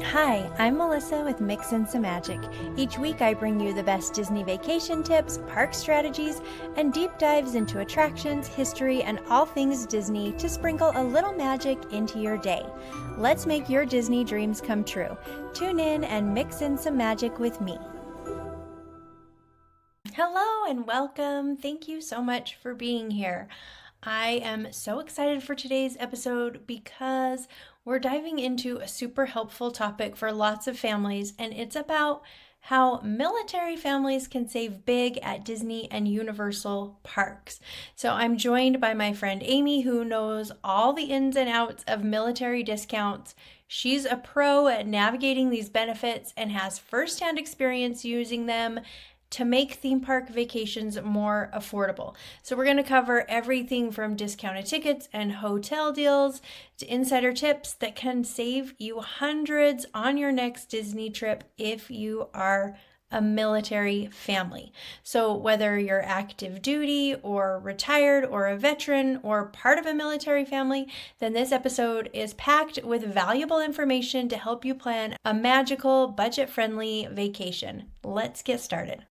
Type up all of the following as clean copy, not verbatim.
Hi, I'm Melissa with Mix and Some Magic. Each week I bring you the best Disney vacation tips, park strategies, and deep dives into attractions, history, and all things Disney to sprinkle a little magic into your day. Let's make your Disney dreams come true. Tune in and mix in some magic with me. Hello and welcome. Thank you so much for being here. I am so excited for today's episode because we're diving into a super helpful topic for lots of families, and it's about how military families can save big at Disney and Universal parks. So I'm joined by my friend Amy, who knows all the ins and outs of military discounts. She's a pro at navigating these benefits and has firsthand experience using them to make theme park vacations more affordable. So we're going to cover everything from discounted tickets and hotel deals to insider tips that can save you hundreds on your next Disney trip if you are a military family. So whether you're active duty or retired or a veteran or part of a military family, then this episode is packed with valuable information to help you plan a magical, budget-friendly vacation. Let's get started.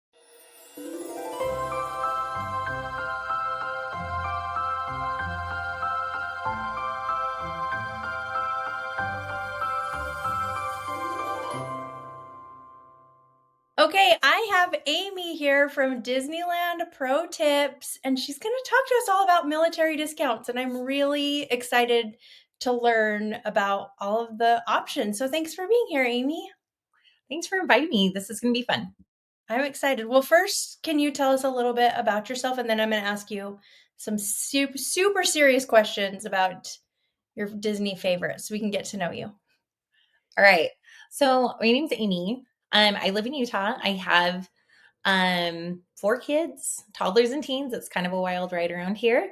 Okay, I have Amy here from Disneyland Pro Tips, and she's going to talk to us all about military discounts. And I'm really excited to learn about all of the options. So thanks for being here, Amy. Thanks for inviting me. This is going to be fun. I'm excited. Well, first, can you tell us a little bit about yourself? And then I'm going to ask you some super serious questions about your Disney favorites so we can get to know you. All right. So my name's Amy. I live in Utah. I have 4 kids, toddlers and teens. It's kind of a wild ride around here.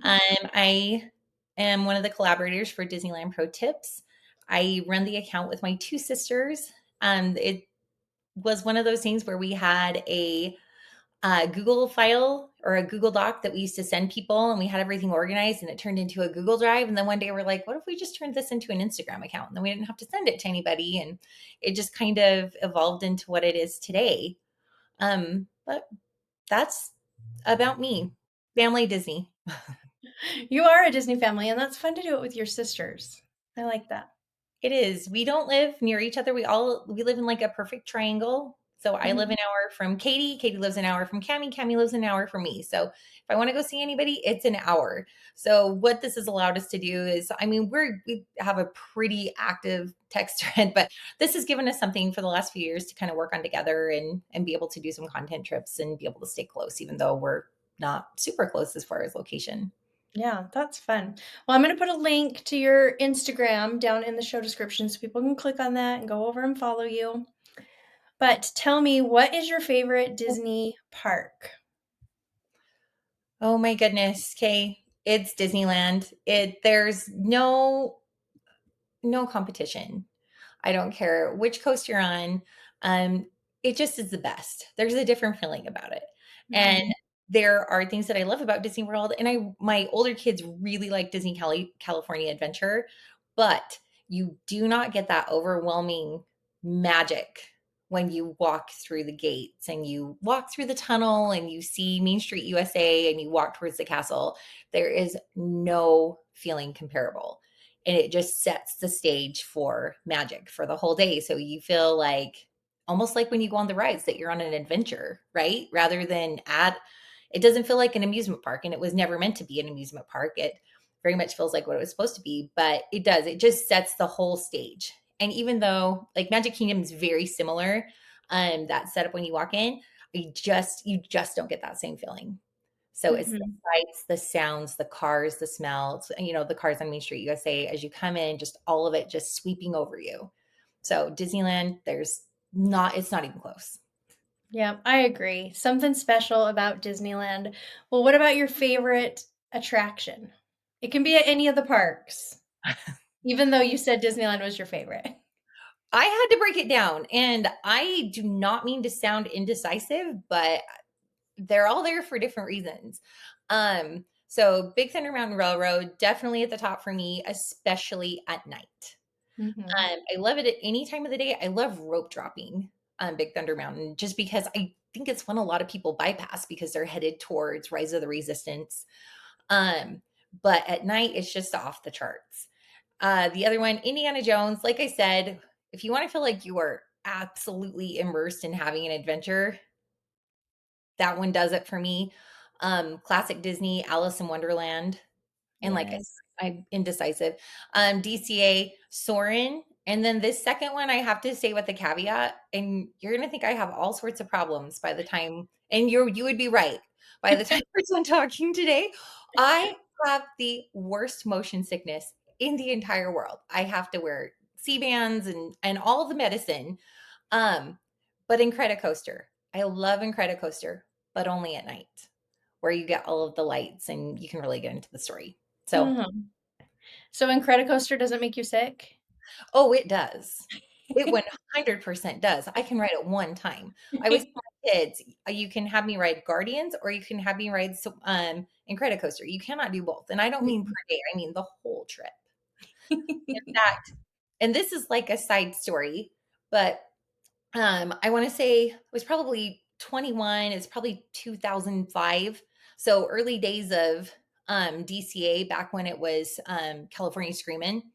I am one of the collaborators for Disneyland Pro Tips. I run the account with my 2 sisters. It was one of those things where we had a Google file or a Google Doc that we used to send people, and we had everything organized, and it turned into a Google Drive. And then one day we're like, what if we just turned this into an Instagram account? And then we didn't have to send it to anybody. And it just kind of evolved into what it is today. But that's about me. Family Disney. You are a Disney family, and that's fun to do it with your sisters. I like that. It is. We don't live near each other. We live in like a perfect triangle. So I live an hour from Katie. Katie lives an hour from Cami. Cami lives an hour from me. So if I want to go see anybody, it's an hour. So what this has allowed us to do is, I mean, we have a pretty active text thread, but this has given us something for the last few years to kind of work on together and be able to do some content trips and be able to stay close, even though we're not super close as far as location. Yeah, that's fun. Well, I'm going to put a link to your Instagram down in the show description so people can click on that and go over and follow you. But tell me, what is your favorite Disney park? Oh my goodness, Kay. It's Disneyland. There's no competition. I don't care which coast you're on. Um, it just is the best. There's a different feeling about it. And Mhm. there are things that I love about Disney World. And my older kids really like California Adventure, but you do not get that overwhelming magic when you walk through the gates and you walk through the tunnel and you see Main Street USA and you walk towards the castle. There is no feeling comparable, and it just sets the stage for magic for the whole day. So you feel like almost like when you go on the rides that you're on an adventure, right? Rather than it doesn't feel like an amusement park, and it was never meant to be an amusement park. It very much feels like what it was supposed to be, but it just sets the whole stage. And even though like Magic Kingdom is very similar, that setup when you walk in, you just don't get that same feeling. So it's the Mhm. sights, the sounds, the cars, the smells, the cars on Main Street USA as you come in, just all of it just sweeping over you. So Disneyland, it's not even close. Yeah, I agree. Something special about Disneyland. Well, what about your favorite attraction? It can be at any of the parks, even though you said Disneyland was your favorite. I had to break it down, and I do not mean to sound indecisive, but they're all there for different reasons. So Big Thunder Mountain Railroad, definitely at the top for me, especially at night. Mhm. I love it at any time of the day. I love rope dropping on Big Thunder Mountain just because I think it's one a lot of people bypass because they're headed towards Rise of the Resistance. Um, but at night, it's just off the charts. The other one, Indiana Jones, like I said, if you want to feel like you are absolutely immersed in having an adventure, that one does it for me. Classic Disney, Alice in Wonderland. And like I Yes. said, I'm indecisive. DCA, Soren. And then this second one, I have to say with the caveat, and you're gonna think I have all sorts of problems by the time, and you would be right. By the time we're done talking today, I have the worst motion sickness in the entire world. I have to wear C-bands and all the medicine. Um, but Incredicoaster, I love Incredicoaster, but only at night, where you get all of the lights and you can really get into the story. So, Mhm. So Incredicoaster doesn't make you sick? oh, it does. It 100% does. I can ride it one time. I always tell my kids, you can have me ride Guardians or you can have me ride Incredicoaster. You cannot do both. And I don't mean per day, I mean the whole trip. In fact, and this is like a side story, but I wanna say I was probably 21, it's probably 2005, so early days of, DCA back when it was, California Screamin'.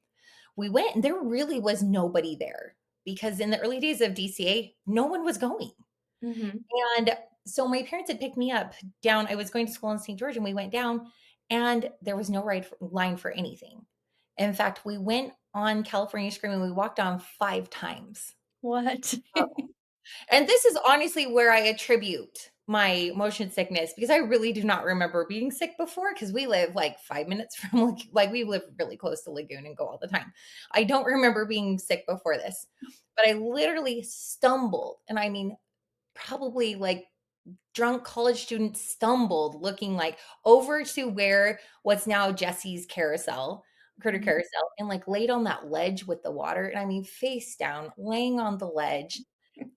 We went and there really was nobody there because in the early days of DCA, no one was going. Mhm. And so my parents had picked me up down I was going to school in St. George, and we went down, and there was no line for anything. In fact, we went on California Screamin', we walked on 5 times. What? And this is honestly where I attribute my motion sickness because I really do not remember being sick before because we live like 5 minutes from like we live really close to Lagoon and go all the time. I don't remember being sick before this, but I literally stumbled, and I mean probably like drunk college student stumbled looking like over to where what's now Jesse's carousel, critter Mhm. carousel, and like laid on that ledge with the water. And I mean, face down, laying on the ledge,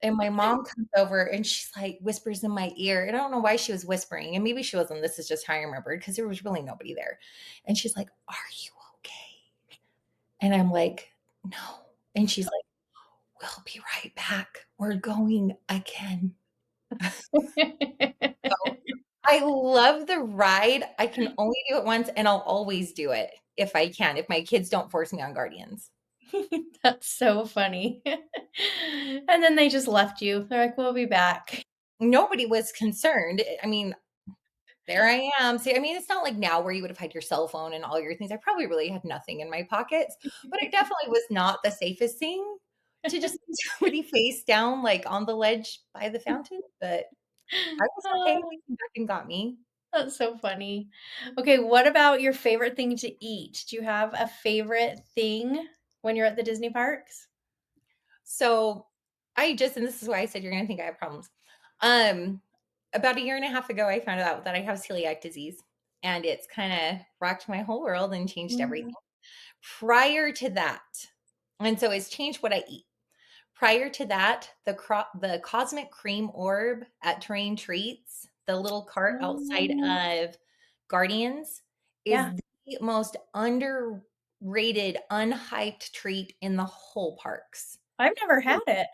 and my mom comes over and she's like whispers in my ear. And I don't know why she was whispering. And maybe she wasn't. This is just how I remembered because there was really nobody there. And she's like, "Are you okay?" And I'm like, "No." And she's like, "We'll be right back. We're going again." So I love the ride. I can only do it once and I'll always do it if I can, if my kids don't force me on Guardians. That's so funny. And then they just left you. They're like, "We'll be back." Nobody was concerned. I mean, there I am. See, I mean, it's not like now where you would have had your cell phone and all your things. I probably really had nothing in my pockets, but it definitely was not the safest thing to just see somebody face down, like on the ledge by the fountain. But I was okay. Oh, They came back and got me. that's so funny. Okay, what about your favorite thing to eat? Do you have a favorite thing when you're at the Disney parks? So and this is why I said you're going to think I have problems. Um, about a year and a half ago, I found out that I have celiac disease, and it's kind of rocked my whole world and changed everything. Mhm. Prior to that, and so it's changed what I eat. Prior to that, the cosmic cream orb at Terrain Treats, the little cart outside Oh, of Guardians, is yeah, the most underrated, unhyped treat in the whole parks. I've never had it.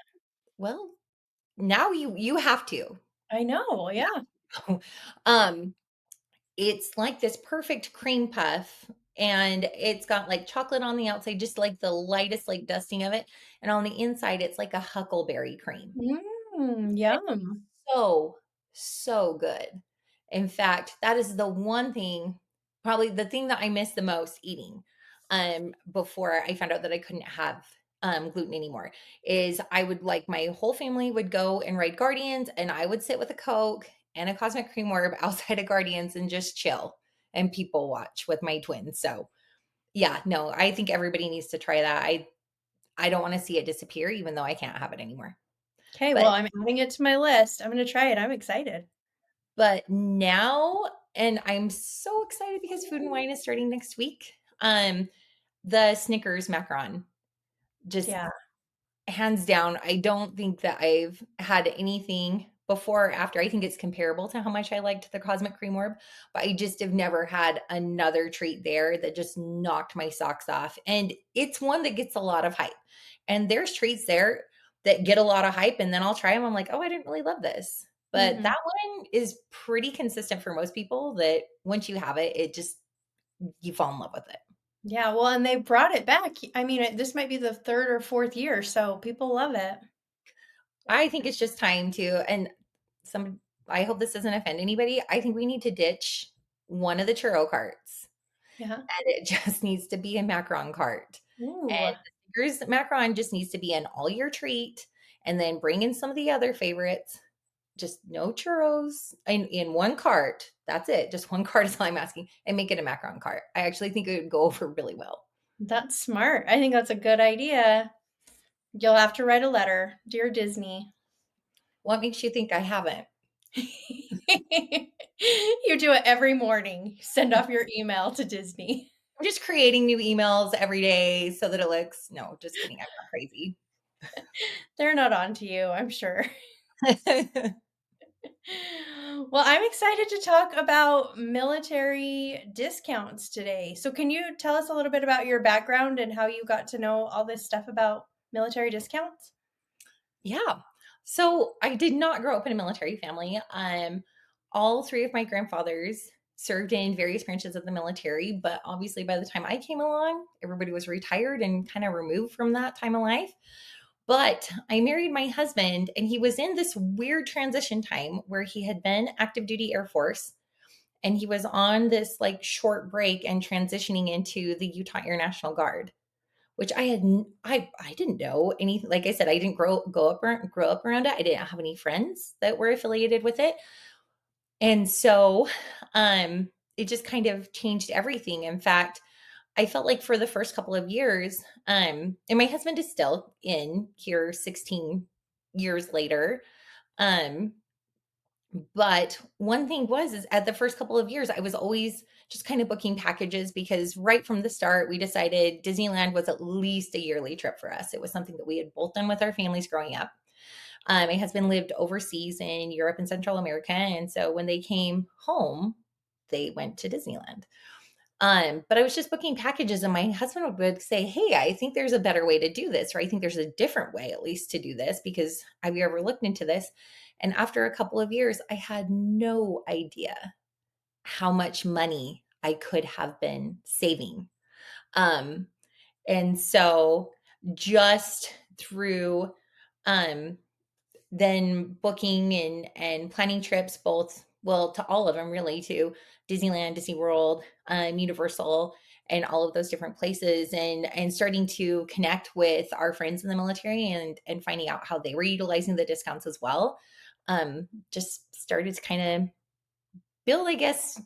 Well, now you have to. I know, yeah. Um, it's like this perfect cream puff, and it's got, like, chocolate on the outside, just, like, the lightest, like, dusting of it, and on the inside, it's like a huckleberry cream. Yum. So, so good. In fact, that is the one thing probably the thing that I miss the most eating, before I found out that I couldn't have, gluten anymore, is I would like my whole family would go and ride Guardians, and I would sit with a Coke and a Cosmic Cream Orb outside of Guardians and just chill and people watch with my twins, so, yeah, no, I think everybody needs to try that. I don't wanna see it disappear even though I can't have it anymore. Okay, well, But I'm adding it to my list. I'm gonna try it. I'm excited. Now and I'm so excited because Food and Wine is starting next week. The Snickers macaron, just Yeah. hands down, I don't think that I've had anything before or after. I think it's comparable to how much I liked the Cosmic Cream Orb, but I just have never had another treat there that just knocked my socks off. And it's one that gets a lot of hype. And there's treats there that get a lot of hype, and then I'll try them. I'm like, oh, I didn't really love this. But Hmm. that one is pretty consistent for most people that once you have it, it just, you fall in love with it. Yeah, well, and they brought it back. I mean, this might be the third or fourth year, so people love it. I think it's just time to, and some, I hope this doesn't offend anybody. I think we need to ditch one of the churro carts, Yeah. and it just needs to be a macaron cart. Ooh, And the Snickers macaron just needs to be an all year treat, and then bring in some of the other favorites. Just no churros in one cart. That's it. Just one cart is all I'm asking, and make it a macaron cart. I actually think it would go over really well. that's smart. I think that's a good idea. You'll have to write a letter, dear Disney. What makes you think I haven't? You do it every morning. Send off your email to Disney. I'm just creating new emails every day so that it looks, no, just kidding. I'm not crazy. They're not on to you, I'm sure. Well, I'm excited to talk about military discounts today. So, can you tell us a little bit about your background and how you got to know all this stuff about military discounts? Yeah. So I did not grow up in a military family. All three of my grandfathers served in various branches of the military, but obviously by the time I came along, everybody was retired and kind of removed from that time of life. But I married my husband, and he was in this weird transition time where he had been active duty Air Force, and he was on this like short break and transitioning into the Utah Air National Guard, which I didn't know anything. Like I said, I didn't grow up around it. I didn't have any friends that were affiliated with it. And so it just kind of changed everything. In fact, I felt like for the first couple of years, and my husband is still in here 16 years later. Um, but one thing was is at the first couple of years, I was always just kind of booking packages because right from the start, we decided Disneyland was at least a yearly trip for us. It was something that we had both done with our families growing up. My husband lived overseas in Europe and Central America. And so when they came home, they went to Disneyland. But I was just booking packages, and my husband would say, hey, I think there's a better way to do this, or I think there's a different way at least to do this, because have you ever looked into this? And after a couple of years, I had no idea how much money I could have been saving. Um, and so just through um then booking and planning trips, both, well, to all of them really, to Disneyland, Disney World, Universal, and all of those different places, and starting to connect with our friends in the military, and finding out how they were utilizing the discounts as well. Just started to kind of build, I guess,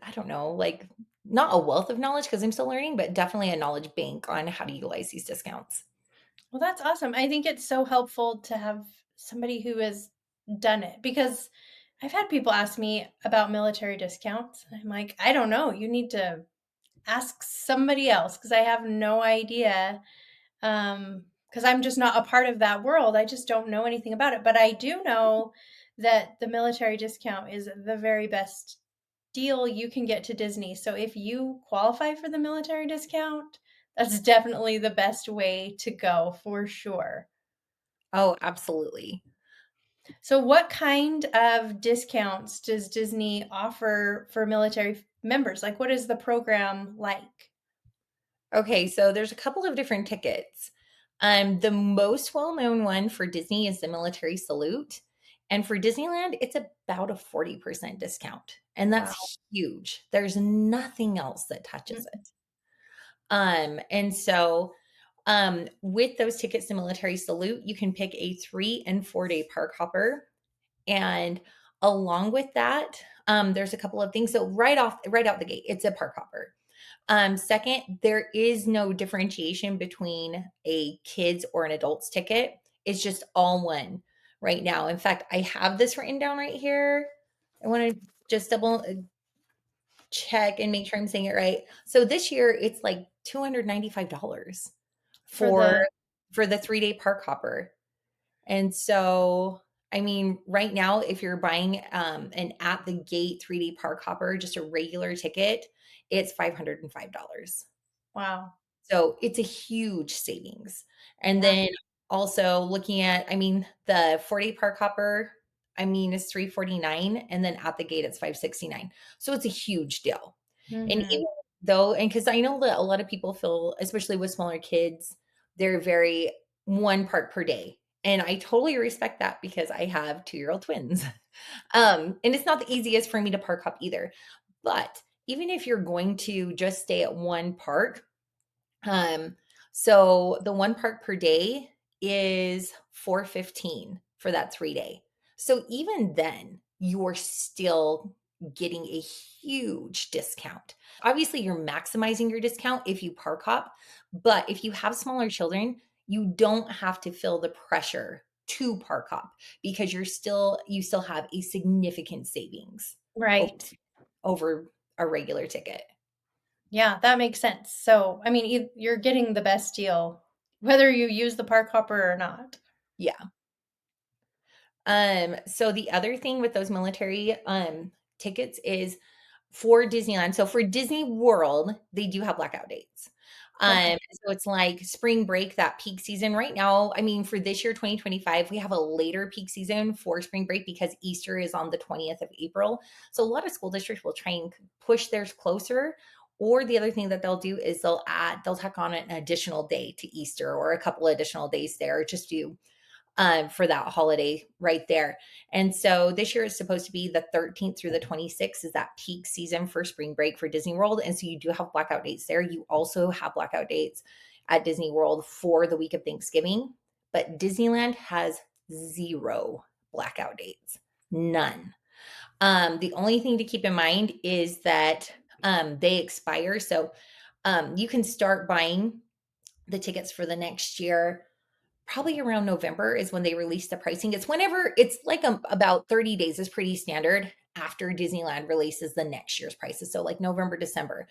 I don't know, like, not a wealth of knowledge because I'm still learning, but definitely a knowledge bank on how to utilize these discounts. Well, that's awesome. I think it's so helpful to have somebody who has done it because I've had people ask me about military discounts. I'm like, I don't know. You need to ask somebody else because I have no idea. Because I'm just not a part of that world. I just don't know anything about it. But I do know that the military discount is the very best deal you can get to Disney. So if you qualify for the military discount, that's definitely the best way to go for sure. Oh, absolutely. So, what kind of discounts does Disney offer for military members? Like, what is the program like? Okay, so there's a couple of different tickets. The most well-known one for Disney is the military salute. And for Disneyland, it's about a 40% discount. And Wow. that's huge. There's nothing else that touches Mm. it. And so with those tickets to military salute, you can pick a 3 and 4 day park hopper. And along with that, there's a couple of things. So right out the gate, it's a park hopper. Second, there is no differentiation between a kids or an adult's ticket. It's just all one right now. In fact, I have this written down right here. I want to just double check and make sure I'm saying it right. So this year it's like $295 For the for the 3 day park hopper. And so I mean, right now, if you're buying an at the gate 3D park hopper, just a regular ticket, it's $505. Wow. So it's a huge savings. And Yeah. then also looking at, I mean, the 4-day park hopper, I mean, is 349, and then at the gate it's 569. So it's a huge deal. And Hmm. even though, and because I know that a lot of people feel, especially with smaller kids, they're very one park per day. And I totally respect that because I have 2-year-old twins. And it's not the easiest for me to park hop either. But even if you're going to just stay at one park, um, so the one park per day is 415 for that 3 day. So even then, you're still getting a huge discount. Obviously, you're maximizing your discount if you park hop, but if you have smaller children, you don't have to feel the pressure to park hop because you still have a significant savings over, Right. over a regular ticket. Yeah, that makes sense. So, I mean, you're getting the best deal, whether you use the park hopper or not. Yeah. So the other thing with those military tickets is for Disneyland. So for Disney World, they do have blackout dates. Okay. So it's like spring break, that peak season right now. I mean, for this year, 2025, we have a later peak season for spring break because Easter is on the 20th of April. So a lot of school districts will try and push theirs closer. Or the other thing that they'll do is they'll tack on an additional day to Easter or a couple additional days there just to for that holiday right there. And so this year is supposed to be the 13th through the 26th is that peak season for spring break for Disney World. And so you do have blackout dates there. You also have blackout dates at Disney World for the week of Thanksgiving, but Disneyland has zero blackout dates. None. The only thing to keep in mind is that they expire. So you can start buying the tickets for the next year probably around November is when they release the pricing. It's whenever it's like about 30 days is pretty standard after Disneyland releases the next year's prices. So like November, December.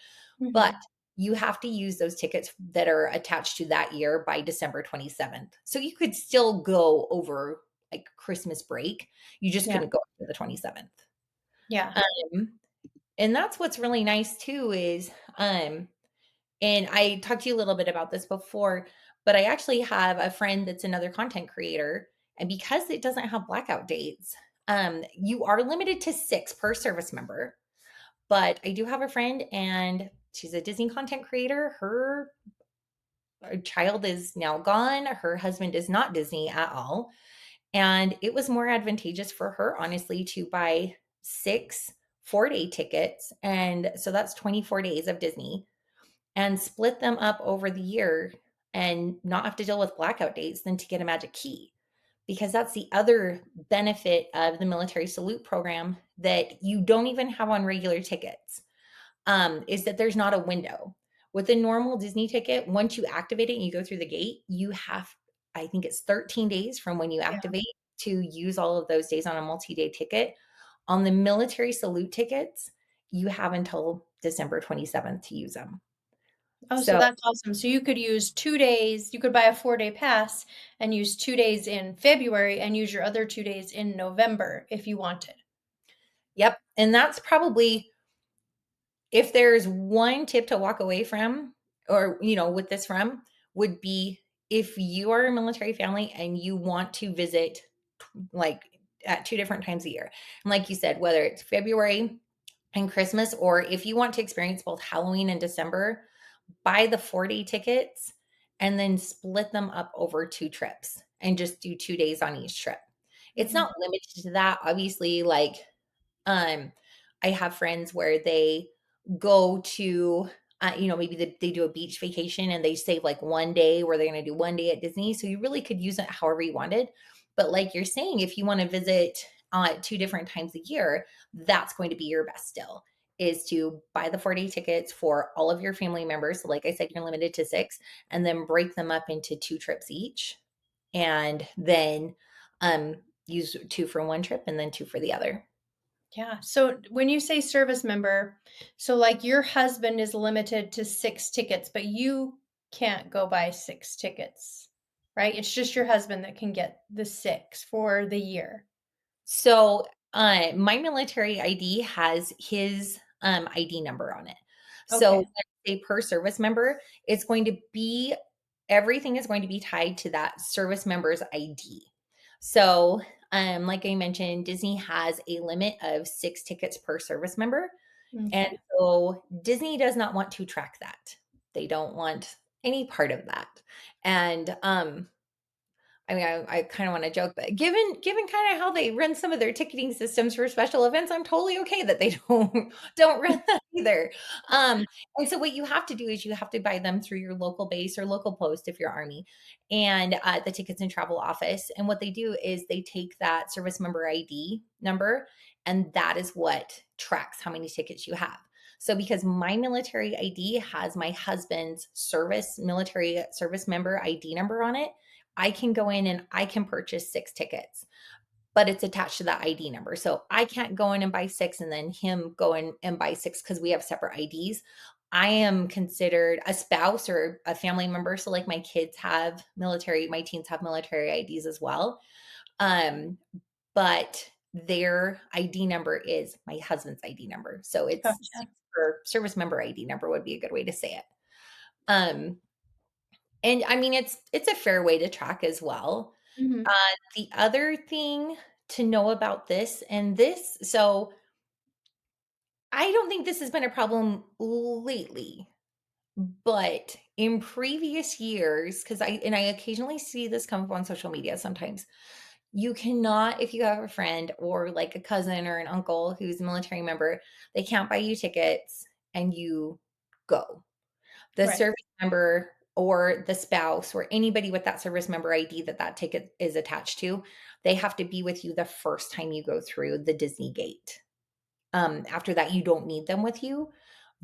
But Hmm. you have to use those tickets that are attached to that year by December 27th. So you could still go over like Christmas break. You just Yeah. couldn't go after the 27th. Yeah. Um, and that's what's really nice too is and I talked to you a little bit about this before, but I actually have a friend that's another content creator. And because it doesn't have blackout dates, you are limited to 6 per service member. But I do have a friend and she's a Disney content creator. Her child is now gone. Her husband is not Disney at all. And it was more advantageous for her, honestly, to buy 6 4-day tickets. And so that's 24 days of Disney and split them up over the year and not have to deal with blackout dates than to get a magic key. Because that's the other benefit of the military salute program that you don't even have on regular tickets, is that there's not a window. With a normal Disney ticket, once you activate it and you go through the gate, you have, I think it's 13 days from when you Yeah. activate to use all of those days on a multi day ticket. On the military salute tickets, you have until December 27th to use them. Oh, so So, that's awesome. So you could use 2 days, you could buy a 4-day pass and use 2 days in February and use your other 2 days in November if you wanted. yep. And that's probably if there's one tip to walk away from or, with this from would be if you are a military family and you want to visit like at 2 different times a year. And like you said, whether it's February and Christmas, or if you want to experience both Halloween and December, buy the 4-day tickets and then split them up over 2 trips and just do 2 days on each trip. It's Mhm. not limited to that. Obviously, like um, I have friends where they go to, maybe they do a beach vacation and they save like 1 day where they're going to do 1 day at Disney. So you really could use it however you wanted. But like you're saying, if you want to visit 2 different times a year, that's going to be your best deal is to buy the 4-day tickets for all of your family members. So like I said, you're limited to 6 and then break them up into 2 trips each. And then use 2 for one trip and then 2 for the other. Yeah. So when you say service member, so like your husband is limited to 6 tickets, but you can't go buy 6 tickets, right? It's just your husband that can get the 6 for the year. So, my military ID has his, ID number on it. So, when Okay. I say per service member, it's going to be everything is going to be tied to that service member's ID. So, like I mentioned, Disney has a limit of 6 tickets per service member, and Okay. so Disney does not want to track that. They don't want any part of that, and, I mean, I kind of want to joke, but given kind of how they run some of their ticketing systems for special events, I'm totally okay that they don't run that either. Um, and so what you have to do is you have to buy them through your local base or local post if you're Army, and the tickets and travel office. And what they do is they take that service member ID number, and that is what tracks how many tickets you have. So because my military ID has my husband's service military service member ID number on it, I can go in and I can purchase 6 tickets, but it's attached to that ID number. So I can't go in and buy 6 and then him go in and buy 6 because we have separate IDs. I am considered a spouse or a family member. So like my teens have military IDs as well. Um, but their ID number is my husband's ID number. So it's Gotcha. or service member ID number would be a good way to say it. Um, and I mean, it's a fair way to track as well. Mhm. The other thing to know about this and this so I don't think this has been a problem lately, but in previous years, because I occasionally see this come up on social media sometimes, you cannot, if you have a friend or like a cousin or an uncle who's a military member, they can't buy you tickets and you go. The Right. service member or the spouse or anybody with that service member ID that that ticket is attached to, they have to be with you the first time you go through the Disney gate. After that, you don't need them with you,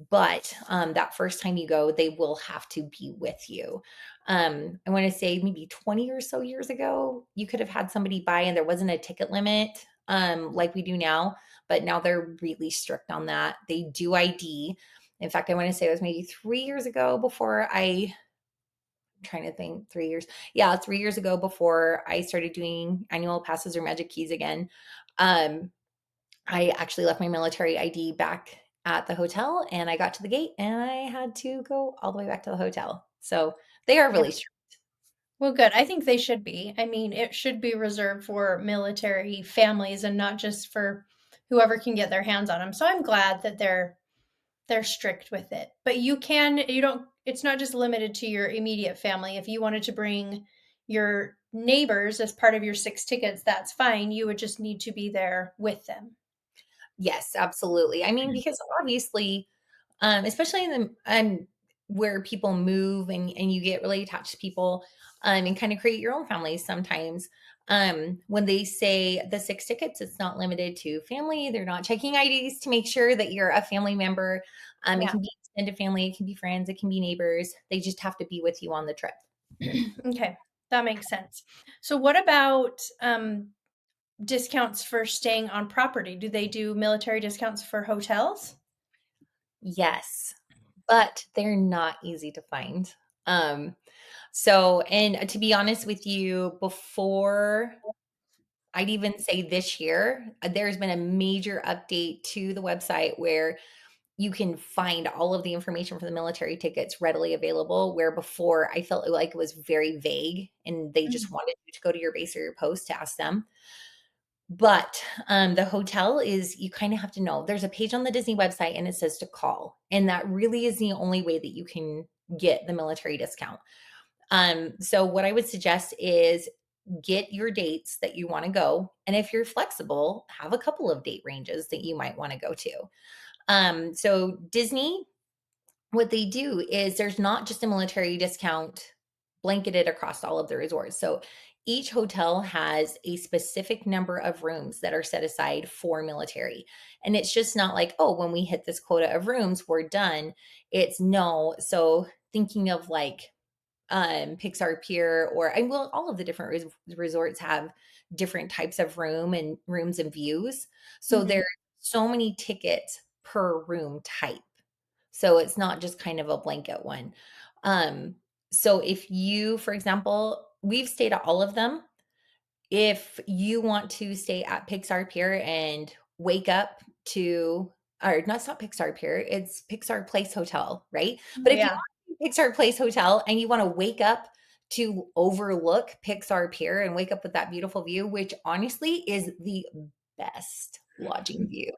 but that first time you go, they will have to be with you. I want to say maybe 20 or so years ago, you could have had somebody buy and there wasn't a ticket limit like we do now, but now they're really strict on that. They do ID. In fact, I want to say it was maybe 3 years ago before I'm trying to think 3 years. Yeah, 3 years ago before I started doing annual passes or magic keys again. Um, I actually left my military ID back at the hotel and I got to the gate and I had to go all the way back to the hotel. So they are Yeah. really strict. Well, good. I think they should be. I mean, it should be reserved for military families and not just for whoever can get their hands on them. So I'm glad that they're strict with it. But you don't it's not just limited to your immediate family. If you wanted to bring your neighbors as part of your 6 tickets, that's fine. You would just need to be there with them. Yes, absolutely. I mean, because obviously, especially in the where people move and you get really attached to people, and kind of create your own families sometimes. When they say the 6 tickets, it's not limited to family. They're not checking IDs to make sure that you're a family member. It Yeah. can be extended family, it can be friends, it can be neighbors. They just have to be with you on the trip. Okay. That makes sense. So what about discounts for staying on property? Do they do military discounts for hotels? Yes, but they're not easy to find. Um, and to be honest with you, before I'd even say this year, there's been a major update to the website where you can find all of the information for the military tickets readily available, where before I felt like it was very vague and they Mm. just wanted you to go to your base or your post to ask them. But the hotel is, you kind of have to know. There's a page on the Disney website and it says to call. And that really is the only way that you can get the military discount. So what I would suggest is get your dates that you want to go. And if you're flexible, have a couple of date ranges that you might want to go to. So Disney, what they do is there's not just a military discount blanketed across all of the resorts. So each hotel has a specific number of rooms that are set aside for military. And it's just not like, oh, when we hit this quota of rooms, we're done. It's no. So thinking of like Pixar Pier or I will all of the different resorts have different types of rooms and views. So Mhm. there's so many tickets per room type. So it's not just kind of a blanket one. Um, so if you, for example, we've stayed at all of them If you want to stay at Pixar Pier and wake up to, or no, it's not Pixar Pier, it's Pixar Place Hotel, right? Oh, But if you yeah. want to Pixar Place Hotel and you want to wake up to overlook Pixar Pier and wake up with that beautiful view, which honestly is the best lodging view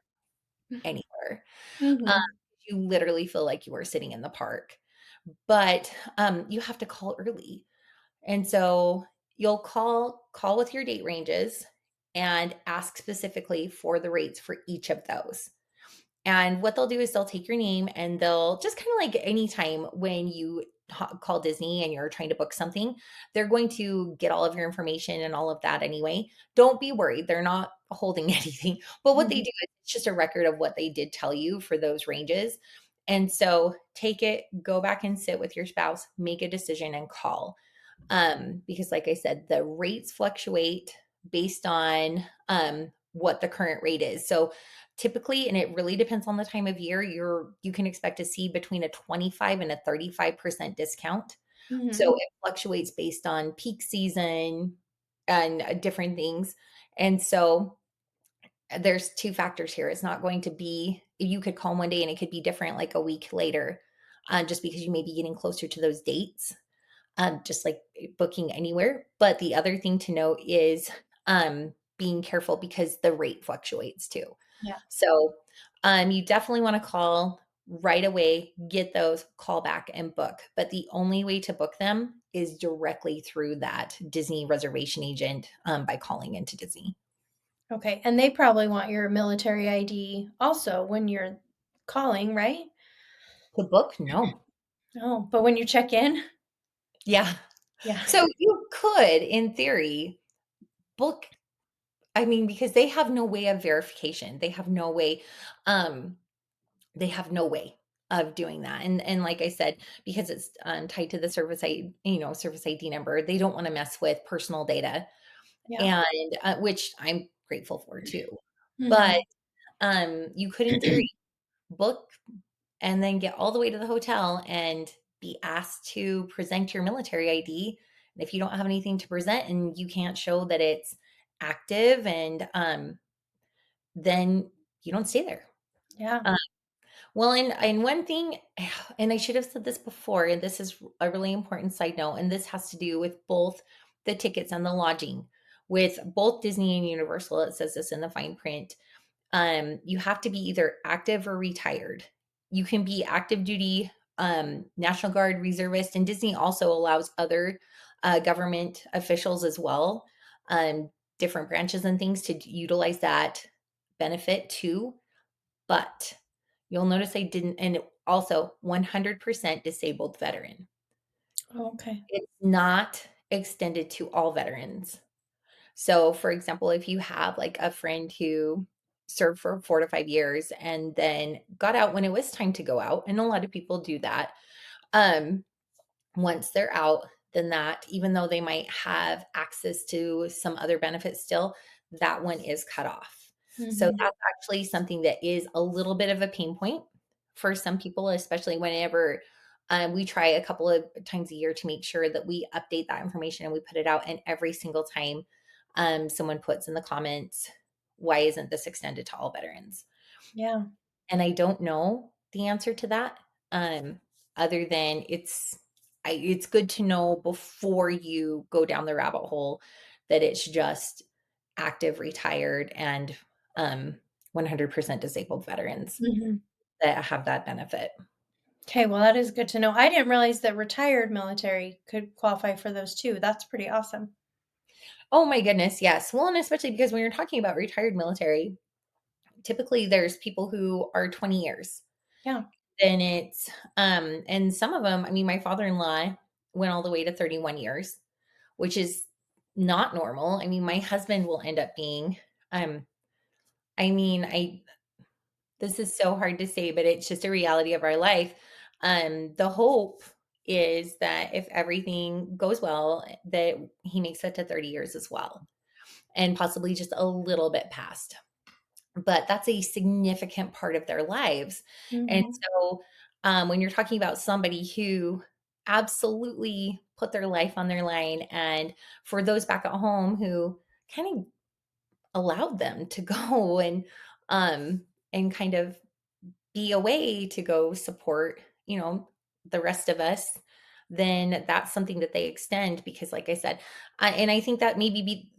anywhere. Um, Hmm. you literally feel like you are sitting in the park, but you have to call early. And so you'll call with your date ranges and ask specifically for the rates for each of those. And what they'll do is they'll take your name and they'll just kind of like anytime when you call Disney and you're trying to book something, they're going to get all of your information and all of that anyway. Don't be worried. They're not holding anything. But what they do is it's just a record of what they did tell you for those ranges. And so take it, go back and sit with your spouse, make a decision and call. Because like I said, the rates fluctuate based on what the current rate is. So typically, and it really depends on the time of year, you can expect to see between a 25 and a 35% discount. Hmm. So it fluctuates based on peak season and different things. And so there's two factors here. It's not going to be, you could call one day and it could be different like a week later, just because you may be getting closer to those dates, just like booking anywhere. But the other thing to note is being careful because the rate fluctuates too. Yeah. So you definitely want to call right away, get those, call back and book. But the only way to book them is directly through that Disney reservation agent by calling into Disney. Okay. And they probably want your military ID also when you're calling, right? To book? No. Oh, but when you check in? Yeah. Yeah. So you could, in theory, book. I mean, because they have no way of verification. Um, they have no way of doing that. And like I said, because it's tied to the service ID number, they don't want to mess with personal data, Yeah. and which I'm grateful for too. But Hmm. you could, in theory, book and then get all the way to the hotel and be asked to present your military ID. And if you don't have anything to present and you can't show that it's active, and then you don't stay there. Yeah. Uh, well, and one thing, and I should have said this before, and this is a really important side note, and this has to do with both the tickets and the lodging. With both Disney and Universal, it says this in the fine print. You have to be either active or retired. You can be active duty, National Guard, reservist, and Disney also allows other government officials as well, different branches and things to utilize that benefit too. But you'll notice I didn't, and also 100% disabled veteran. Oh, okay. It's not extended to all veterans. So, for example, if you have like a friend who served for 4 to 5 years and then got out when it was time to go out, and a lot of people do that, um, once they're out, then that, even though they might have access to some other benefits still, that one is cut off. So Hmm. that's actually something that is a little bit of a pain point for some people, especially whenever we try a couple of times a year to make sure that we update that information and we put it out. And every single time someone puts in the comments, why isn't this extended to all veterans? Yeah. And I don't know the answer to that, um, other than it's good to know before you go down the rabbit hole that it's just active, retired, and, 100% disabled veterans Hmm. that have that benefit. Okay. Well, that is good to know. I didn't realize that retired military could qualify for those too. That's pretty awesome. Oh my goodness, yes. Well, and especially because when you're talking about retired military, typically there's people who are 20 years. Yeah. Then it's, and some of them, I mean, my father-in-law went all the way to 31 years, which is not normal. I mean, my husband will end up being, um, I mean, this is so hard to say, but it's just a reality of our life. The hope is that if everything goes well, that he makes it to 30 years as well, and possibly just a little bit past. But that's a significant part of their lives. And Hmm. so, when you're talking about somebody who absolutely put their life on their line, and for those back at home who kind of allowed them to go um and kind of be a way to go support, the rest of us, then that's something that they extend because like I said, and I think that maybe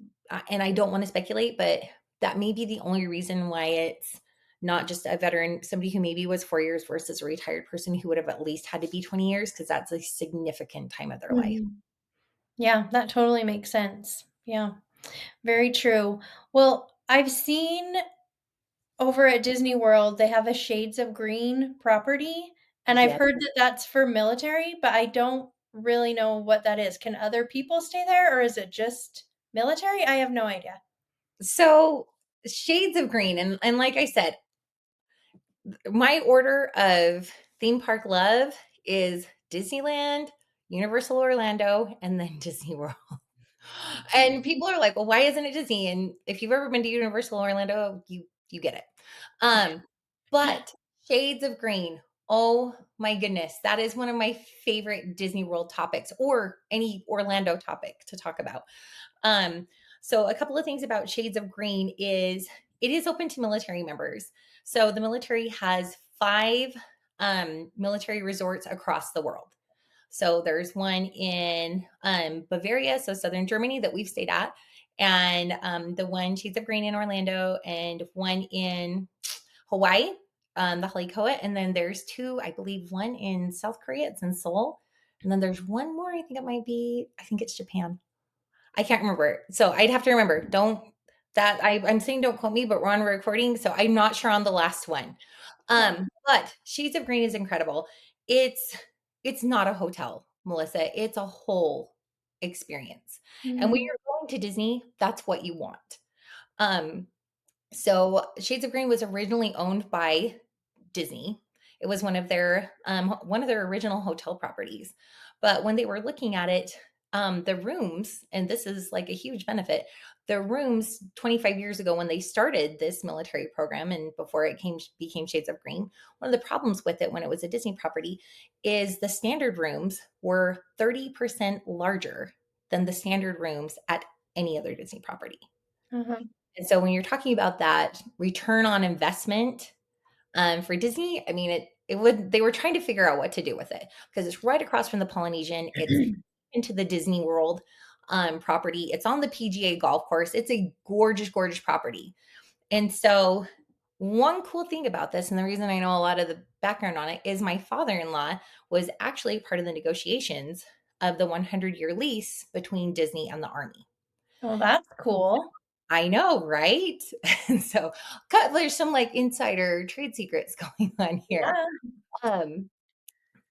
and I don't want to speculate, but that may be the only reason why it's not just a veteran, somebody who maybe was 4 years versus a retired person who would have at least had to be 20 years because that's a significant time of their life. Mhm. Yeah, that totally makes sense. Yeah, very true. Well, I've seen over at Disney World, they have a Shades of Green property, and I've Yeah. heard that that's for military, but I don't really know what that is. Can other people stay there, or is it just military? I have no idea. So shades of green. And like I said, my order of theme park love is Disneyland, Universal Orlando, and then Disney World. And people are like, "Well, why isn't it Disney?" And if you've ever been to Universal Orlando, you get it. Um, but Shades of Green, oh my goodness, that is one of my favorite Disney World topics or any Orlando topic to talk about. Um, so a couple of things about Shades of Green is it is open to military members. So the military has five military resorts across the world. So there's one in Bavaria, so southern Germany, that we've stayed at, and the one Shades of Green in Orlando, and one in Hawaii, the Halikoa, and then there's two, I believe, one in South Korea. It's in Seoul, and then there's one more. I think it might be. I think it's Japan. I can't remember. So I'd have to remember. Don't that I'm saying don't quote me, but we're on a recording, so I'm not sure on the last one. Okay. But Shades of Green is incredible. It's it's not a hotel, Melissa. It's a whole experience. And when Mm, you're going to Disney, that's what you want. Um, so Shades of Green was originally owned by Disney. It was one of their original hotel properties. But when they were looking at it, the rooms, and this is like a huge benefit, the rooms 25 years ago when they started this military program and before it became Shades of Green, one of the problems with it when it was a Disney property is the standard rooms were 30% larger than the standard rooms at any other Disney property. uh-huh. And so when you're talking about that return on investment for Disney, I mean, it would they were trying to figure out what to do with it because it's right across from the Polynesian. It's into the Disney World property. It's on the PGA golf course. It's a gorgeous, gorgeous property. And so one cool thing about this, and the reason I know a lot of the background on it, is my father-in-law was actually part of the negotiations of the 100-year lease between Disney and the Army. Well, that's cool. I know, right? And so there's some like insider trade secrets going on here. Yeah. Um,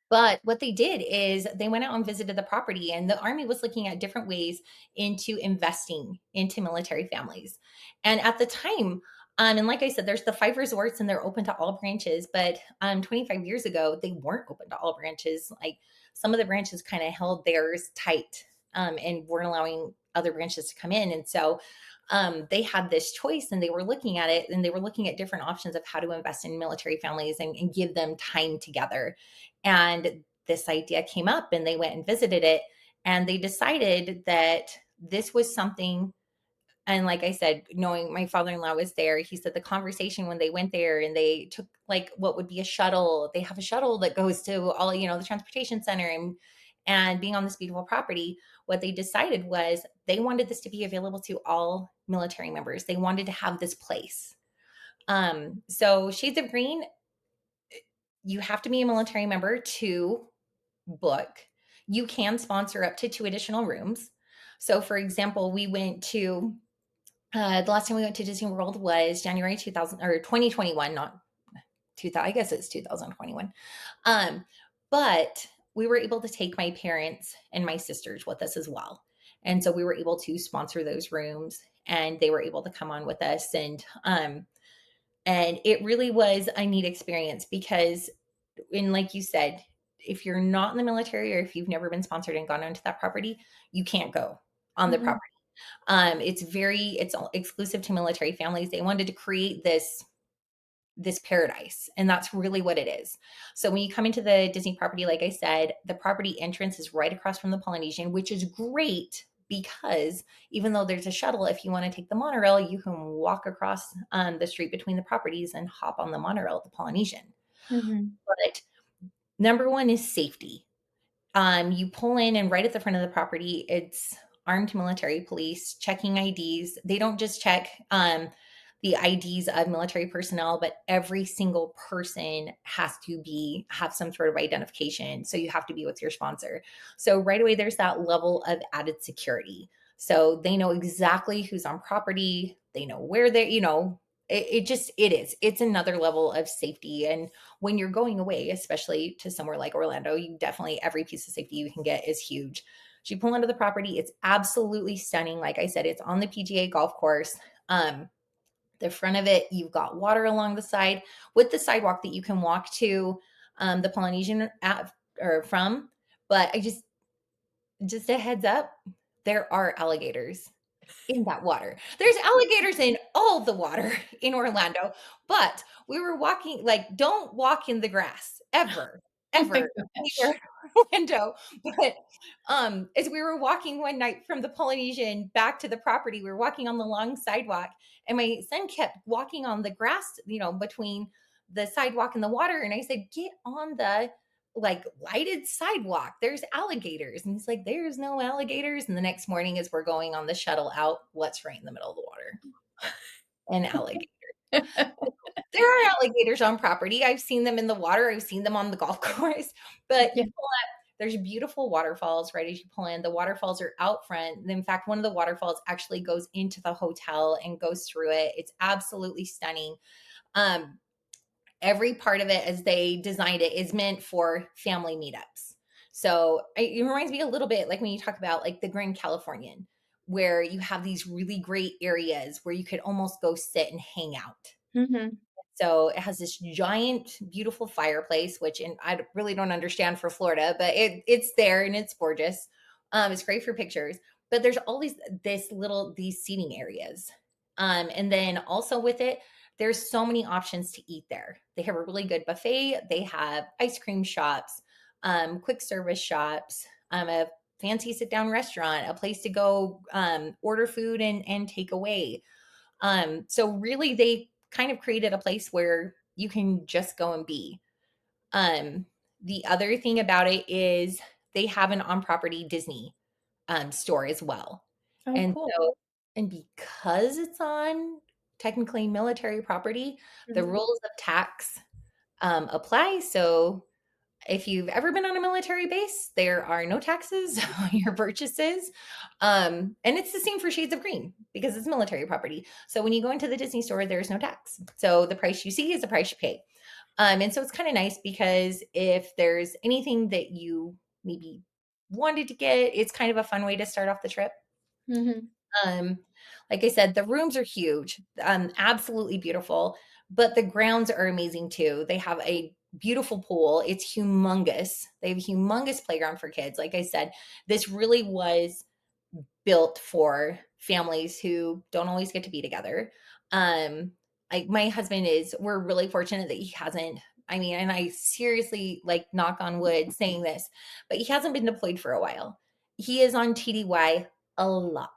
but what they did is they went out and visited the property, and the Army was looking at different ways into investing into military families. And at the time, and like I said, there's the five resorts and they're open to all branches. But 25 years ago, they weren't open to all branches. Like some of the branches kind of held theirs tight and weren't allowing other branches to come in. And so they had this choice and they were looking at it and they were looking at different options of how to invest in military families and give them time together. And this idea came up and they went and visited it and they decided that this was something. And like I said, knowing my father-in-law was there, he said the conversation when they went there and they took like what would be a shuttle, they have a shuttle that goes to all, the transportation center and being on this beautiful property, what they decided was they wanted this to be available to all military members. They wanted to have this place. So Shades of Green, you have to be a military member to book. You can sponsor up to two additional rooms. So, for example, we went to the last time we went to Disney World was January 2000 or 2021, not 2000. I guess it's 2021. Um, but we were able to take my parents and my sisters with us as well. And so we were able to sponsor those rooms and they were able to come on with us. And it really was a neat experience because, and like you said, if you're not in the military or if you've never been sponsored and gone onto that property, you can't go on the Mhm. property. It's exclusive to military families. They wanted to create this paradise, and that's really what it is. So when you come into the Disney property, like I said, the property entrance is right across from the Polynesian, which is great because even though there's a shuttle, if you want to take the monorail, you can walk across the street between the properties and hop on the monorail at the Polynesian. Mm-hmm. But number one is safety. You pull in, and right at the front of the property, it's armed military police checking IDs. They don't just check the IDs of military personnel, but every single person has to have some sort of identification. So you have to be with your sponsor. So right away, there's that level of added security. So they know exactly who's on property. They know where they're, it's another level of safety. And when you're going away, especially to somewhere like Orlando, you definitely, every piece of safety you can get is huge. So you pull into the property, it's absolutely stunning. Like I said, it's on the PGA golf course. The front of it, you've got water along the side with the sidewalk that you can walk to the Polynesian at, or from. But just a heads up, there are alligators in that water. There's alligators in all the water in Orlando, but we were walking, like, don't walk in the grass ever, Oh my ever gosh. anywhere in Orlando. But as we were walking one night from the Polynesian back to the property, we were walking on the long sidewalk, and my son kept walking on the grass, between the sidewalk and the water. And I said, get on the like lighted sidewalk. There's alligators. And he's like, there's no alligators. And the next morning, as we're going on the shuttle out, what's right in the middle of the water? An alligator. There are alligators on property. I've seen them in the water. I've seen them on the golf course. But Yeah. you pull up, there's beautiful waterfalls right as you pull in. The waterfalls are out front. In fact, one of the waterfalls actually goes into the hotel and goes through it. It's absolutely stunning. Um, every part of it as they designed it is meant for family meetups. So it reminds me a little bit like when you talk about like the Grand Californian, where you have these really great areas where you could almost go sit and hang out. Mm-hmm. So it has this giant, beautiful fireplace, which I really don't understand for Florida, but it's there and it's gorgeous. It's great for pictures. But there's all these seating areas, and then also with it, there's so many options to eat there. They have a really good buffet. They have ice cream shops, quick service shops, a fancy sit down restaurant, a place to go order food and take away. So really they kind of created a place where you can just go and be. Um, the other thing about it is they have an on property Disney store as well. Oh, And cool. so, and because it's on technically military property, the Mhm. rules of tax apply. So if you've ever been on a military base, there are no taxes on your purchases. And it's the same for Shades of Green because it's military property. So when you go into the Disney store, there's no tax. So the price you see is the price you pay. And so it's kind of nice because if there's anything that you maybe wanted to get, it's kind of a fun way to start off the trip. Mhm. Um, like I said, the rooms are huge, absolutely beautiful, but the grounds are amazing too. They have a beautiful pool. It's humongous. They have a humongous playground for kids. Like I said, this really was built for families who don't always get to be together. Like my husband we're really fortunate that he hasn't, I mean, and I seriously like knock on wood saying this, but he hasn't been deployed for a while. He is on TDY a lot.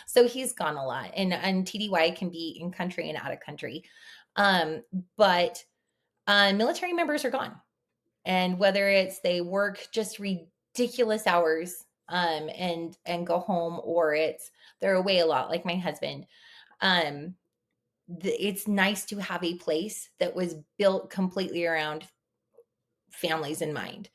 So he's gone a lot. And TDY can be in country and out of country. But military members are gone. And whether it's they work just ridiculous hours and go home, or it's they're away a lot like my husband. um it's nice to have a place that was built completely around families in mind.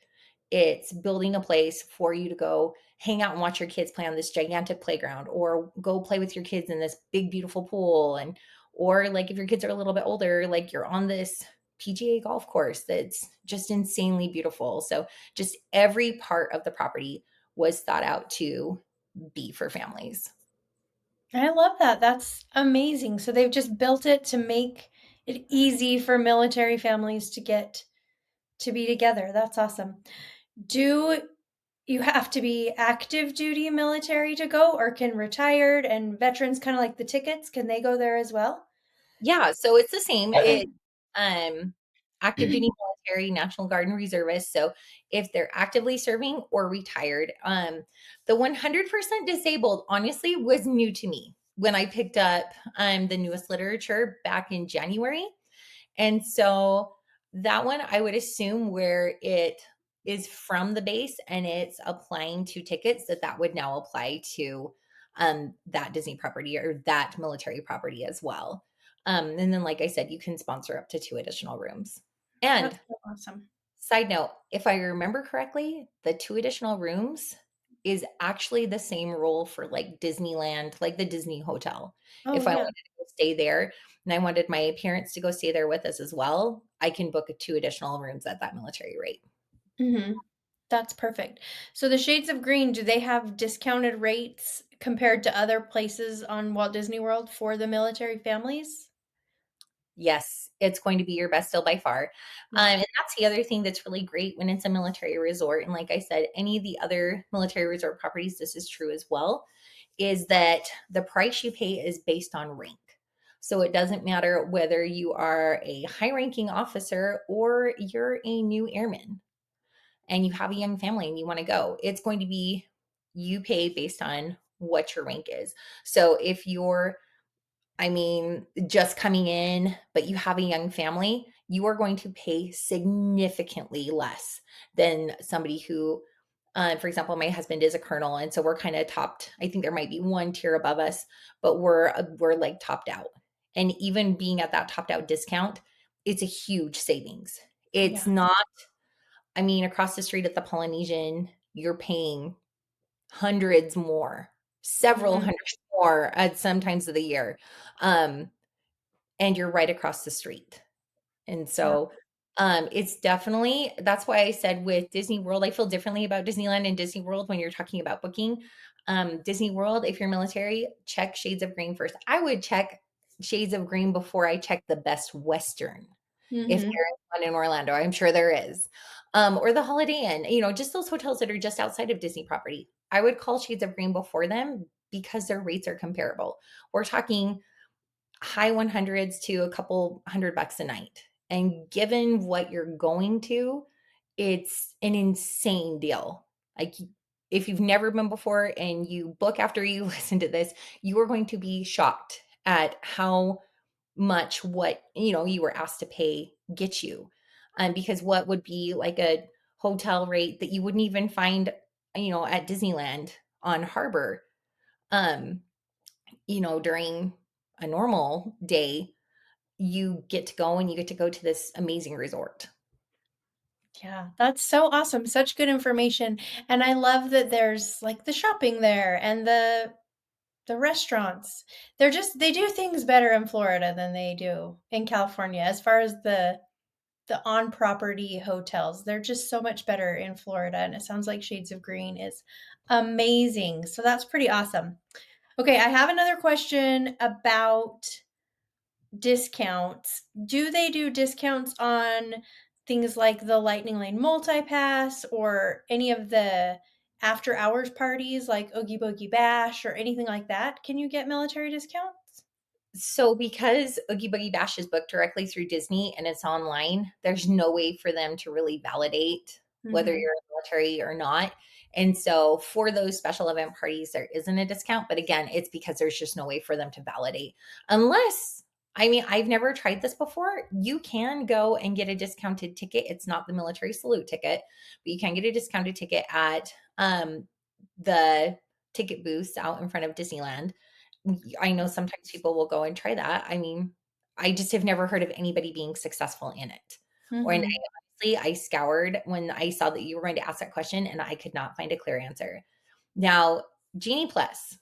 It's building a place for you to go hang out and watch your kids play on this gigantic playground, or go play with your kids in this big beautiful pool. And or like if your kids are a little bit older, like you're on this PGA golf course that's just insanely beautiful. So just every part of the property was thought out to be for families. I love that. That's amazing. So they've just built it to make it easy for military families to get to be together. That's awesome. Do you have to be active duty military to go, or can retired and veterans, kind of like the tickets, can they go there as well? Yeah, so it's the same. Um active duty military, National Guard and reservists. So if they're actively serving or retired, the 100% disabled honestly was new to me when I picked up the newest literature back in January. And so that one, I would assume where it is from the base and it's applying to tickets, that would now apply to that Disney property or that military property as well. And then, like I said, you can sponsor up to 2 additional rooms. And That's so awesome. side note, if I remember correctly, the 2 additional rooms is actually the same rule for like Disneyland, like the Disney hotel. Oh, If I yeah. wanted to go stay there and I wanted my parents to go stay there with us as well, I can book 2 additional rooms at that military rate. Mhm. That's perfect. So the Shades of Green, do they have discounted rates compared to other places on Walt Disney World for the military families? Yes, it's going to be your best deal by far. Yeah. And that's the other thing that's really great when it's a military resort. And like I said, any of the other military resort properties, this is true as well, is that the price you pay is based on rank. So it doesn't matter whether you are a high ranking officer or you're a new airman and you have a young family and you want to go, it's going to be you pay based on what your rank is. So if you're just coming in, but you have a young family, you are going to pay significantly less than somebody who, for example, my husband is a colonel, and so we're kind of topped. I think there might be one tier above us, but we're like topped out. And even being at that topped out discount, it's a huge savings. It's Yeah. not. Across the street at the Polynesian, you're paying hundreds more, several Mhm. hundreds more at some times of the year. Um, and you're right across the street. And Yeah. so, it's definitely that's why I said with Disney World, I feel differently about Disneyland and Disney World when you're talking about booking. Disney World, if you're military, check Shades of Green first. I would check Shades of Green before I check the Best Western. If Mhm. there is one in Orlando, I'm sure there is. Or the Holiday Inn, just those hotels that are just outside of Disney property. I would call Shades of Green before them because their rates are comparable. We're talking high 100s to a couple $100 a night. And given what you're going to, it's an insane deal. Like if you've never been before and you book after you listen to this, you are going to be shocked at how much what you were asked to pay get you. Because what would be like a hotel rate that you wouldn't even find at Disneyland on Harbor um during a normal day, you get to go and you get to go to this amazing resort. Yeah, that's so awesome. Such good information. And I love that there's like the shopping there and the restaurants. They do things better in Florida than they do in California as far as the on property hotels. They're just so much better in Florida and it sounds like Shades of Green is amazing. So that's pretty awesome. Okay, I have another question about discounts. Do they do discounts on things like the Lightning Lane Multipass or any of the after hours parties like Oogie Boogie Bash or anything like that? Can you get military discounts? So because Oogie Boogie Bash is booked directly through Disney and it's online, there's no way for them to really validate whether Mhm. you're in the military or not. And so for those special event parties, there isn't a discount. But again, it's because there's just no way for them to validate. Unless, I've never tried this before. You can go and get a discounted ticket. It's not the military salute ticket, but you can get a discounted ticket at the ticket booths out in front of Disneyland. I know sometimes people will go and try that. I just have never heard of anybody being successful in it. Or and Mhm. honestly, I scoured when I saw that you were going to ask that question and I could not find a clear answer. Now, Genie Plus,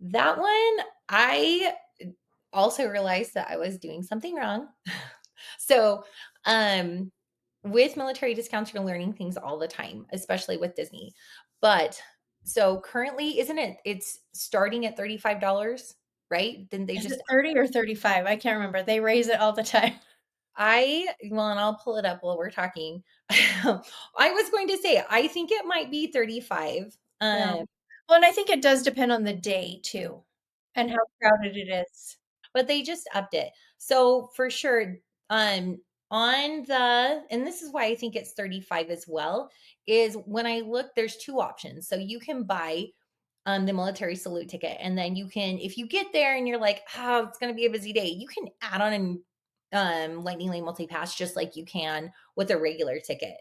that one, I also realized that I was doing something wrong. So, um, with military discounts, you're learning things all the time, especially with Disney. But so currently, isn't it? It's starting at $35, right? Didn't they Is just? it 30 or 35? I can't remember. They raise it all the time. And I'll pull it up while we're talking. I was going to say, I think it might be 35. Yeah. Well, and I think it does depend on the day too and how crowded it is. But they just upped it. So for sure, um, and this is why I think it's 35 as well, is when I look, there's two options. So you can buy the military salute ticket, and then you can, if you get there and you're like, oh, it's gonna be a busy day, you can add on an lightning lane multi-pass just like you can with a regular ticket.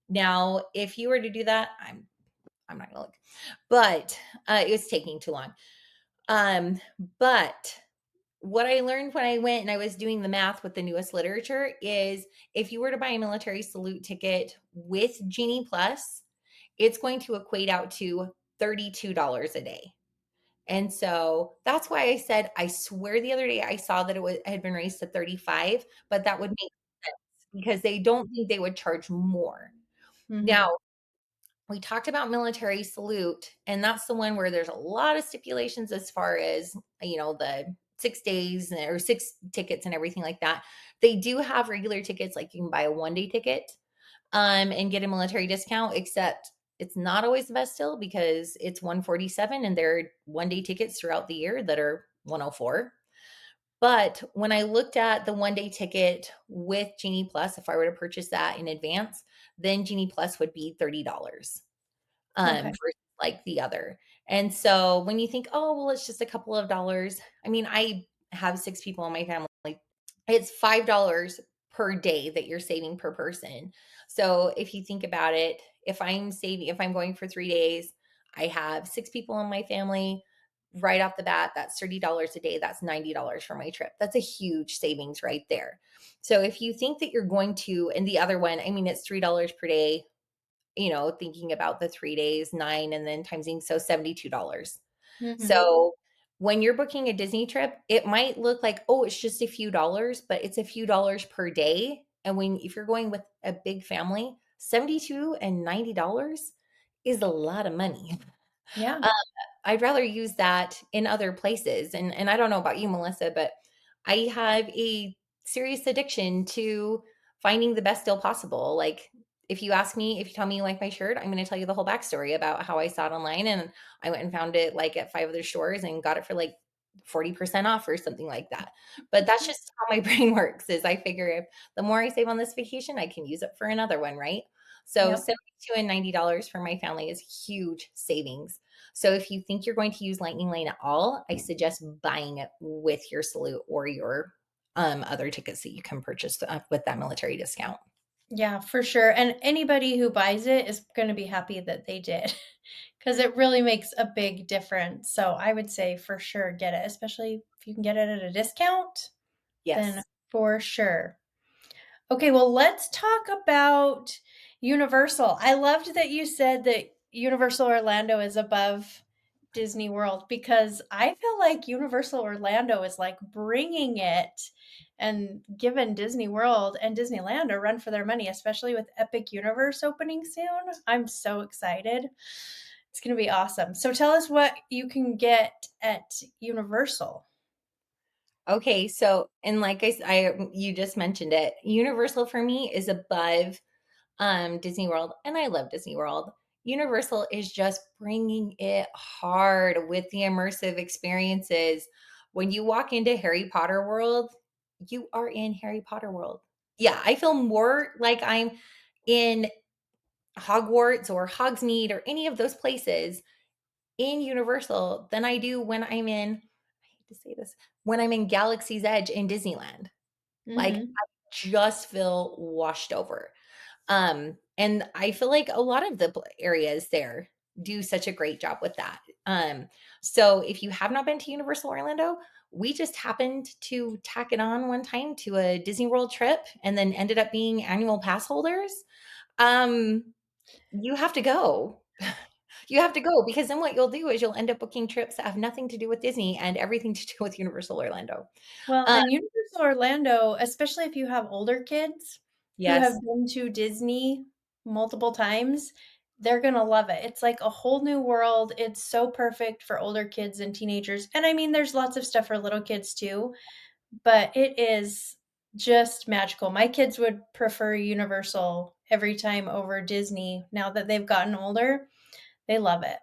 Now, if you were to do that, I'm not gonna look, but it was taking too long. Um, but what I learned when I went and I was doing the math with the newest literature is if you were to buy a military salute ticket with Genie Plus, it's going to equate out to $32 a day. And so that's why I said, I swear the other day I saw that had been raised to 35, but that would make sense because they don't think they would charge more. Now, Mm-hmm. we talked about military salute, and that's the one where there's a lot of stipulations as far as, the 6 days or six tickets and everything like that. They do have regular tickets, like you can buy a 1 day ticket and get a military discount, except it's not always the best deal because it's 147 and there are 1 day tickets throughout the year that are 104. But when I looked at the 1 day ticket with Genie Plus, if I were to purchase that in advance, then Genie Plus would be $30 Okay. versus like the other. And so when you think, oh, well, it's just a couple of dollars. I mean, I have 6 people in my family. It's $5 per day that you're saving per person. So if you think about it, if I'm going for 3 days, I have 6 people in my family. Right off the bat, that's $30 a day. That's $90 for my trip. That's a huge savings right there. So if you think that you're going to, and the other one, I mean, it's $3 per day, thinking about the 3 days, nine, and then timesing, so $72. Mm-hmm. So when you're booking a Disney trip, it might look like, oh, it's just a few dollars, but it's a few dollars per day. And if you're going with a big family, 72 and $90 is a lot of money. Yeah. I'd rather use that in other places. And I don't know about you, Melissa, but I have a serious addiction to finding the best deal possible. Like if you tell me you like my shirt, I'm going to tell you the whole backstory about how I saw it online and I went and found it like at 5 other stores and got it for like 40% off or something like that. But that's just how my brain works is I figure if the more I save on this vacation, I can use it for another one, right? So Yep. 72 and $90 for my family is huge savings. So if you think you're going to use Lightning Lane at all, I suggest buying it with your Salute or your other tickets that you can purchase with that military discount. Yeah, for sure. And anybody who buys it is going to be happy that they did because it really makes a big difference. So I would say for sure get it, especially if you can get it at a discount, then Yes. for sure. Okay, well, let's talk about Universal. I loved that you said that Universal Orlando is above Disney World because I feel like Universal Orlando is like bringing it and giving Disney World and Disneyland a run for their money, especially with Epic Universe opening soon. I'm so excited. It's going to be awesome. So tell us what you can get at Universal. Okay, so and like you just mentioned it, Universal for me is above Disney World, and I love Disney World. Universal is just bringing it hard with the immersive experiences. When you walk into Harry Potter World, you are in Harry Potter World. Yeah, I feel more like I'm in Hogwarts or Hogsmeade or any of those places in Universal than I do when I hate to say this, when I'm in Galaxy's Edge in Disneyland. Like, Hmm. I just feel washed over. And I feel like a lot of the areas there do such a great job with that. So if you have not been to Universal Orlando, we just happened to tack it on one time to a Disney World trip and then ended up being annual pass holders. Um, you have to go. You have to go because then what you'll do is you'll end up booking trips that have nothing to do with Disney and everything to do with Universal Orlando. Well, Uh, and Universal Orlando, especially if you have older kids who have yes. been to Disney multiple times, they're gonna love it. It's like a whole new world. It's so perfect for older kids and teenagers. And I mean, there's lots of stuff for little kids too, but it is just magical. My kids would prefer Universal every time over Disney now that they've gotten older. They love it.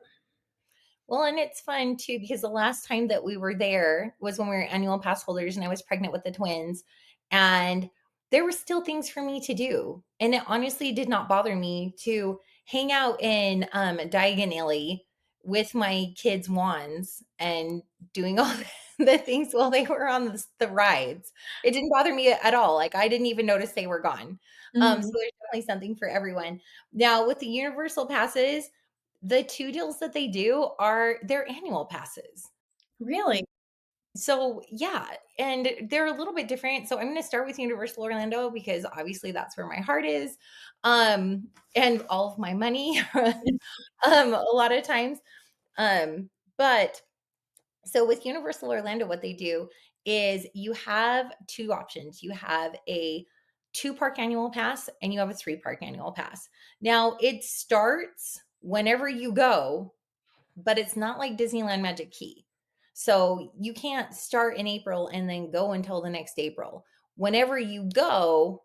Well, and it's fun too because the last time that we were there was when we were annual pass holders and I was pregnant with the twins. And there were still things for me to do. And it honestly did not bother me to hang out in Diagon Alley with my kids' wands and doing all the things while they were on the rides. It didn't bother me at all. Like I didn't even notice they were gone. So Mhm. there's definitely something for everyone. Now with the universal passes, the two deals that they do are their annual passes. Really? So, yeah, and they're a little bit different. So I'm gonna start with Universal Orlando because obviously that's where my heart is, and all of my money, a lot of times. Um, but so with Universal Orlando, what they do is you have 2 options. You have a 2 park annual pass and you have a 3 park annual pass. Now, it starts whenever you go, but it's not like Disneyland Magic Key. So you can't start in April and then go until the next April. Whenever you go,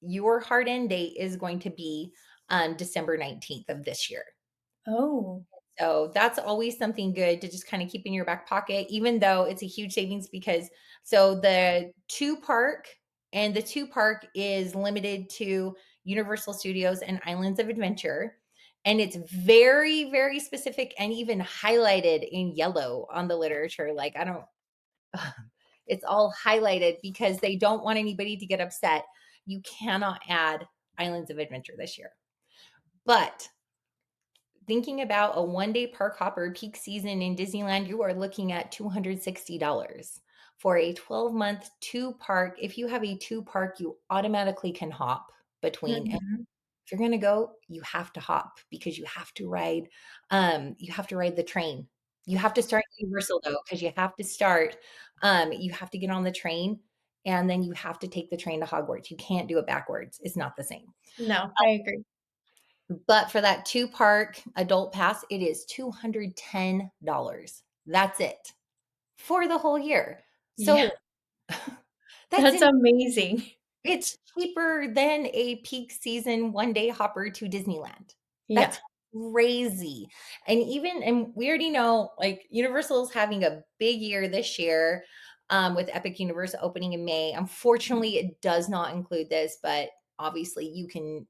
your hard end date is going to be on December 19th of this year. Oh. So that's always something good to just kind of keep in your back pocket, even though it's a huge savings because so the two park is limited to Universal Studios and Islands of Adventure. And it's very, very specific and even highlighted in yellow on the literature. Like, I don't, it's all highlighted because they don't want anybody to get upset. You cannot add Islands of Adventure this year. But thinking about a 1-day park hopper peak season in Disneyland, you are looking at $260 for a 12-month 2 park. If you have a 2 park, you automatically can hop between. And Mhm. if you're going to go, you have to hop because you have to ride the train. You have to start Universal though because you have to get on the train and then you have to take the train to Hogwarts. You can't do it backwards. It's not the same. No, I agree. But for that 2 park adult pass, it is $210. That's it for the whole year. Yeah, So that's that's in amazing. it's cheaper than a peak season 1-day hopper to Disneyland. Yeah. That's crazy. And we already know, like, Universal's having a big year this year, with Epic Universe opening in May. Unfortunately, it does not include this, but obviously you can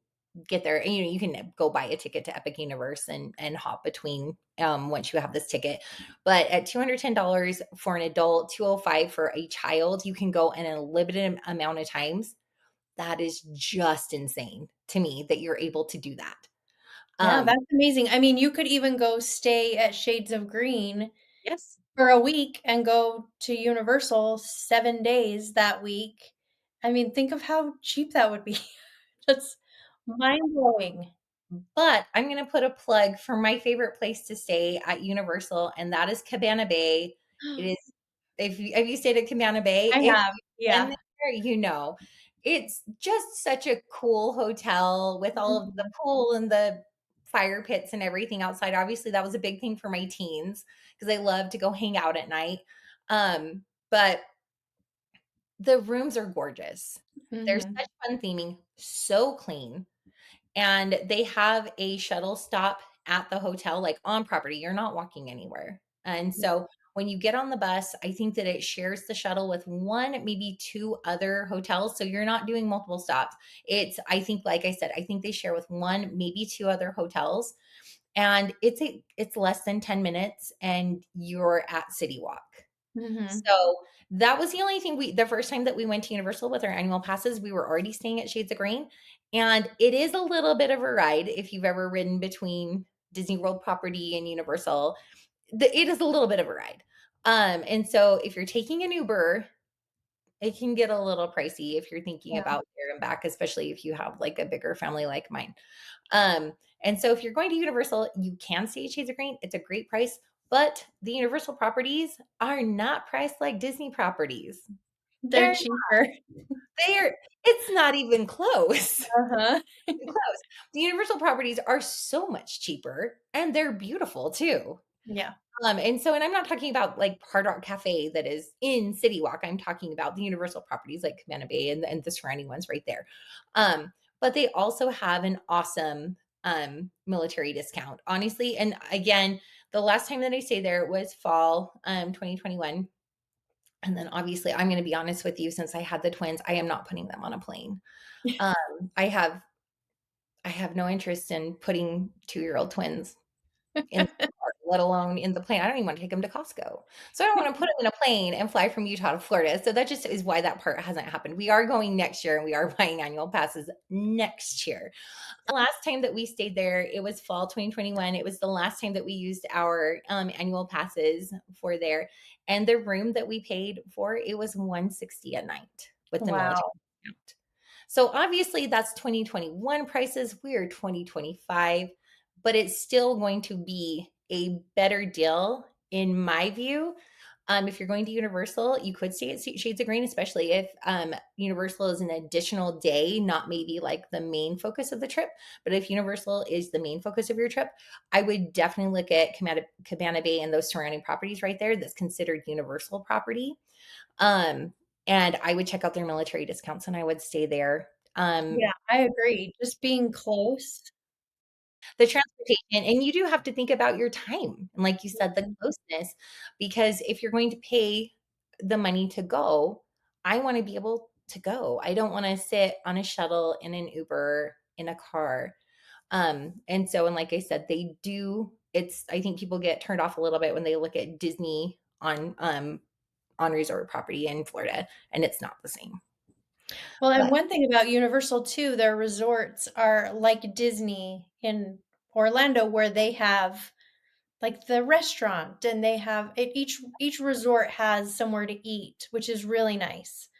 get there and, you can go buy a ticket to Epic Universe and hop between, once you have this ticket. But at $210 for an adult, 205 for a child, you can go in a limited amount of times. That is just insane to me that you're able to do that. Yeah, Um, that's amazing. I mean, you could even go stay at Shades of Green yes. for a week and go to Universal 7 days that week. I mean, think of how cheap that would be. That's mind-blowing. But I'm gonna put a plug for my favorite place to stay at Universal, and that is Cabana Bay. It is if you have you stayed at Cabana Bay? I If have, you've been yeah. there, you know. It's just such a cool hotel with all of the Mhm. pool and the fire pits and everything outside. Obviously, that was a big thing for my teens because they love to go hang out at night. But the rooms are gorgeous. There's Mhm. such fun theming, so clean. And they have a shuttle stop at the hotel, like on property. You're not walking anywhere. And so when you get on the bus, I think that it shares the shuttle with one, maybe two other hotels. So you're not doing multiple stops. I think, like I said, I think they share with one, maybe two other hotels. And it's less than 10 minutes and you're at City Walk. Mhm. So that was the only thing the first time that we went to Universal with our annual passes, we were already staying at Shades of Green. And it is a little bit of a ride if you've ever ridden between Disney World property and Universal. It is a little bit of a ride. And so if you're taking an Uber, it can get a little pricey if you're thinking Yeah. about there and back, especially if you have like a bigger family like mine. And so if you're going to Universal, you can stay at Shades of Green. It's a great price, but the Universal properties are not priced like Disney properties. They're They're cheaper. they're it's not even close. Uh-huh. Close. The Universal properties are so much cheaper and they're beautiful too. Yeah. And I'm not talking about like Hard Rock Cafe that is in City Walk. I'm talking about the Universal properties like Cabana Bay and the surrounding ones right there. But they also have an awesome military discount, honestly. And again, the last time that I stayed there was fall 2021. And then obviously, I'm going to be honest with you, since I had the twins, I am not putting them on a plane. Um, I have I have no interest in putting 2-year-old twins in the car, let alone in the plane. I don't even want to take them to Costco. So I don't want to put them in a plane and fly from Utah to Florida. So that just is why that part hasn't happened. We are going next year and we are buying annual passes next year. Last time that we stayed there, it was fall 2021. It was the last time that we used our annual passes for there. And the room that we paid for, it was 160 a night with the military Wow. discount. So obviously that's 2021 prices. We're 2025, but it's still going to be a better deal in my view. If you're going to Universal, you could stay at Shades of Green, especially if Universal is an additional day, not maybe like the main focus of the trip. But if Universal is the main focus of your trip, I would definitely look at Cabana Bay and those surrounding properties right there that's considered Universal property. Um, and I would check out their military discounts and I would stay there. Yeah, I agree. Just being close. The transportation, and you do have to think about your time, and like you said, the Mhm. closeness, because if you're going to pay the money to go, I wanna be able to go. I don't wanna sit on a shuttle, in an Uber, in a car, and like I said, they do it's I think people get turned off a little bit when they look at Disney on resort property in Florida, and it's not the same. Well, and But one thing about Universal too, their resorts are like Disney in Orlando, where they have like the restaurant and they have it, each resort has somewhere to eat, which is really nice.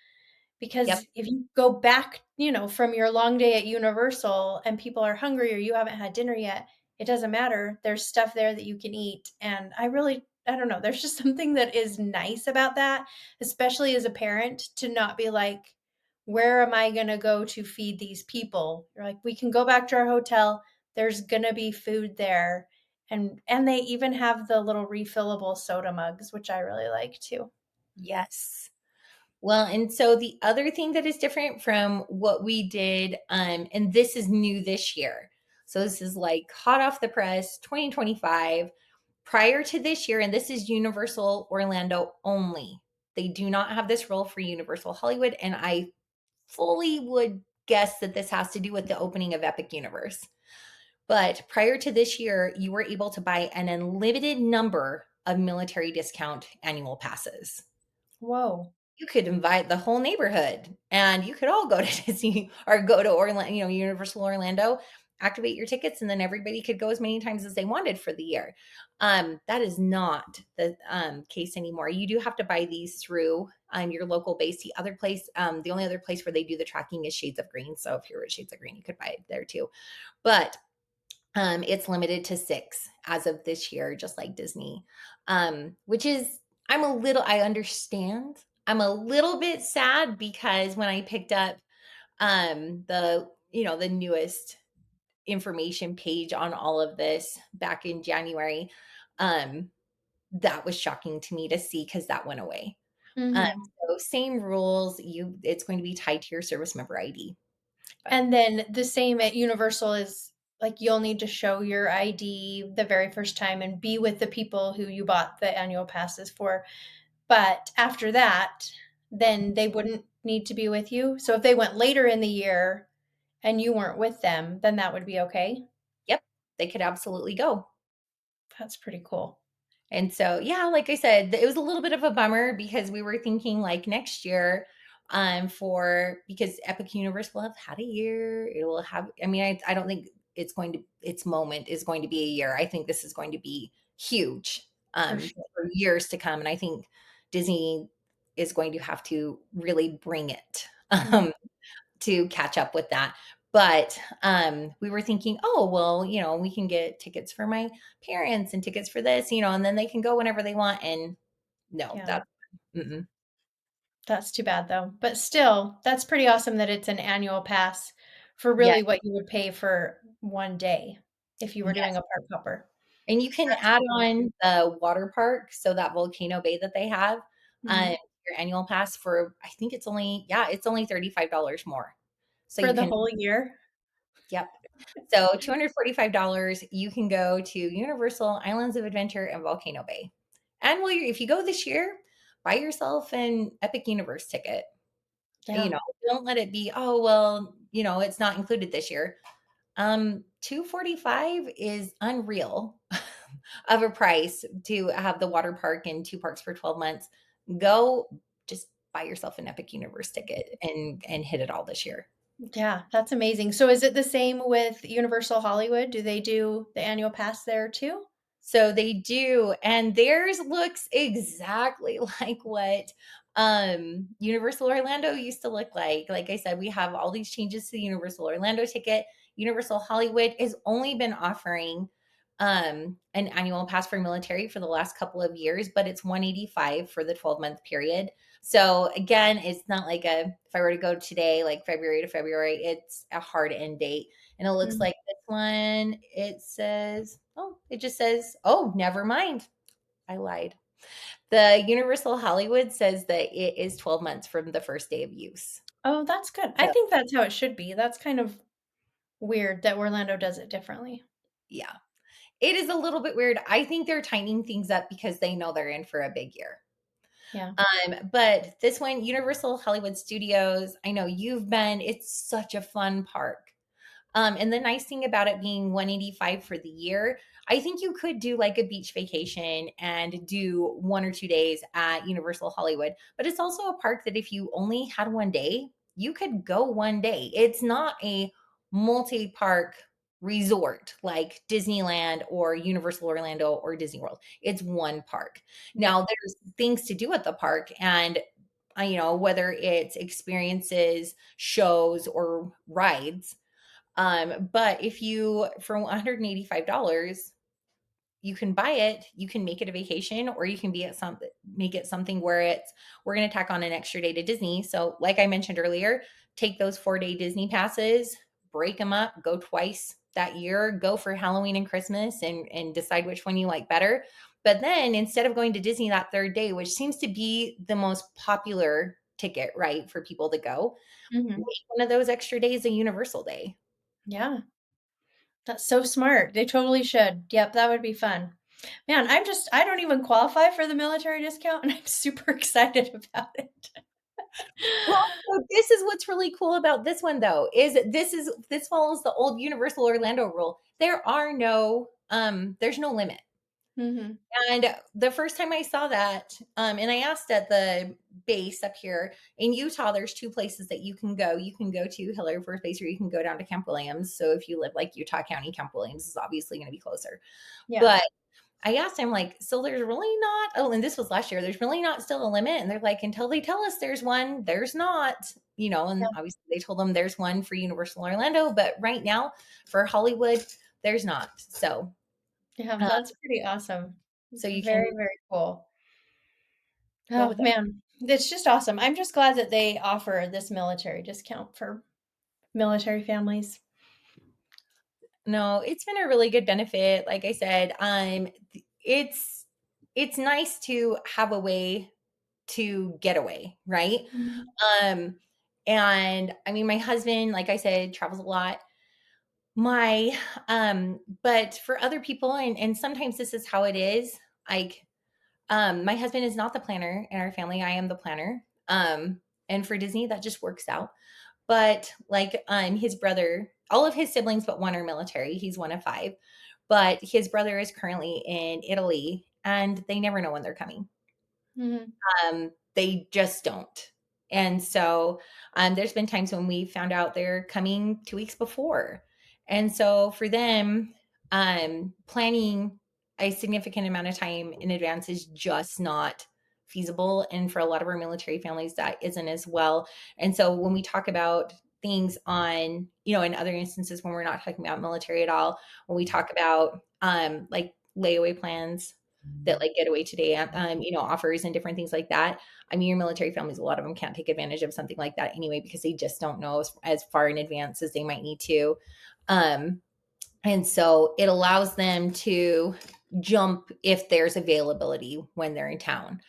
yep, Because if you go back, from your long day at Universal and people are hungry or you haven't had dinner yet, it doesn't matter. There's stuff there that you can eat. And I don't know, there's just something that is nice about that, especially as a parent, to not be like, where am I going to go to feed these people? You're like, we can go back to our hotel. There's going to be food there. And they even have the little refillable soda mugs, which I really like too. yes. Well, and so the other thing that is different from what we did, and this is new this year. So this is like hot off the press, 2025. Prior to this year, and this is Universal Orlando only. They do not have this role for Universal Hollywood, and I fully would guess that this has to do with the opening of Epic Universe. But prior to this year, you were able to buy an unlimited number of military discount annual passes. Whoa. You could invite the whole neighborhood and you could all go to Disney or go to Orlando, Universal Orlando, activate your tickets, and then everybody could go as many times as they wanted for the year. That is not the case anymore. You do have to buy these through your local base. The only other place where they do the tracking is Shades of Green. So if you're at Shades of Green, you could buy it there too. But it's limited to 6 as of this year, just like Disney, which is I understand. I'm a little bit sad because when I picked up, the newest information page on all of this back in January, um, that was shocking to me to see because that went away. Um, Hmm. so same rules, it's going to be tied to your service member ID, but And then the same at Universal is like you'll need to show your ID the very first time and be with the people who you bought the annual passes for. But after that, then they wouldn't need to be with you. So if they went later in the year and you weren't with them, then that would be okay. yep, they could absolutely go. That's pretty cool. And so, yeah, like I said, it was a little bit of a bummer because we were thinking like next year, because Epic Universe will have had a year. It will have, I mean, I don't think its moment is going to be a year. I think this is going to be huge, For sure. for years to come. And I think Disney is going to have to really bring it. Mhm. To catch up with that. But we were thinking, oh, well, we can get tickets for my parents and tickets for this, and then they can go whenever they want. And no, Yeah. that's mm-mm. That's too bad though. But still, that's pretty awesome that it's an annual pass for Yeah, really what you would pay for one day if you were doing yes. a park hopper. And you can That's add cool. on the water park, so that volcano bay that they have, Mhm. your annual pass for I think it's only $35 more. So For you the can whole year? yep. So $245, you can go to Universal Islands of Adventure and Volcano Bay. And if you go this year, buy yourself an Epic Universe ticket. Yeah. Don't let it be, "Oh, well, it's not included this year." 245 is unreal of a price to have the water park and 2 parks for 12 months. Go just buy yourself an Epic Universe ticket and hit it all this year. Yeah, that's amazing. So is it the same with Universal Hollywood? Do they do the annual pass there too? So they do, and theirs looks exactly like what Universal Orlando used to look like. Like I said, we have all these changes to the Universal Orlando ticket. Universal Hollywood has only been offering an annual pass for military for the last couple of years, but it's 185 for the 12-month period. So again, it's not like if I were to go today, like February to February, it's a hard end date. And it looks Mhm. like this one, it just says, oh, never mind. I lied. The Universal Hollywood says that it is 12 months from the first day of use. Oh, that's good. I So, think that's how it should be. That's kind of weird that Orlando does it differently. yeah, it is a little bit weird. I think they're tightening things up because they know they're in for a big year. Yeah. But this one, Universal Hollywood Studios, I know you've been, it's such a fun park. And the nice thing about it being 185 for the year, I think you could do like a beach vacation and do 1 or 2 days at Universal Hollywood. But it's also a park that if you only had one day, you could go one day. It's not a multi-park resort like Disneyland or Universal Orlando or Disney World. It's one park. Yeah. Now there's things to do at the park, and whether it's experiences, shows, or rides, but if you for $185, you can buy it, you can make it a vacation, or you can be at make it something where we're going to tack on an extra day to Disney. So, like I mentioned earlier, take those 4-day Disney passes, break them up, go twice that year, go for Halloween and Christmas, and decide which one you like better. But then instead of going to Disney that third day, which seems to be the most popular ticket, right, for people to go, make Mhm. one of those extra days a Universal day. Yeah. That's so smart. They totally should. Yep, that would be fun. Man, I don't even qualify for the military discount and I'm super excited about it. Well, so this is what's really cool about this one though, this follows the old Universal Orlando rule. There's no limit. Mhm. And the first time I saw that, and I asked at the base up here in Utah, there's two places that you can go. You can go to Hill Air Force Base, or you can go down to Camp Williams. So if you live like Utah County, Camp Williams is obviously going to be closer. Yeah. But I asked him, like, so there's really not, oh, and this was last year, there's really not still a limit. And they're like, until they tell us there's one, there's not, and Yeah. obviously they told them there's one for Universal Orlando, but right now for Hollywood, there's not. Yeah, Uh, that's pretty awesome. so you can Very, very cool. Oh, love that. man, it's just awesome. I'm just glad that they offer this military discount for military families. No, it's been a really good benefit. Like I said, it's, it's nice to have a way to get away, right? Mhm. Um, and I mean, my husband, like I said, travels a lot. My but for other people, and sometimes this is how it is, like, my husband is not the planner in our family, I am the planner. And for Disney, that just works out. But like, his brother, all of his siblings but one are military. He's one of five. But his brother is currently in Italy and they never know when they're coming. Mhm. They just don't. And so, there's been times when we found out they're coming 2 weeks before. And so for them, planning a significant amount of time in advance is just not feasible. And for a lot of our military families, that isn't as well. And so when we talk about things on, in other instances when we're not talking about military at all, when we talk about like layaway plans that like Getaway Today, offers and different things like that. I mean, your military families, a lot of them can't take advantage of something like that anyway because they just don't know as far in advance as they might need to. Um, and so it allows them to jump if there's availability when they're in town.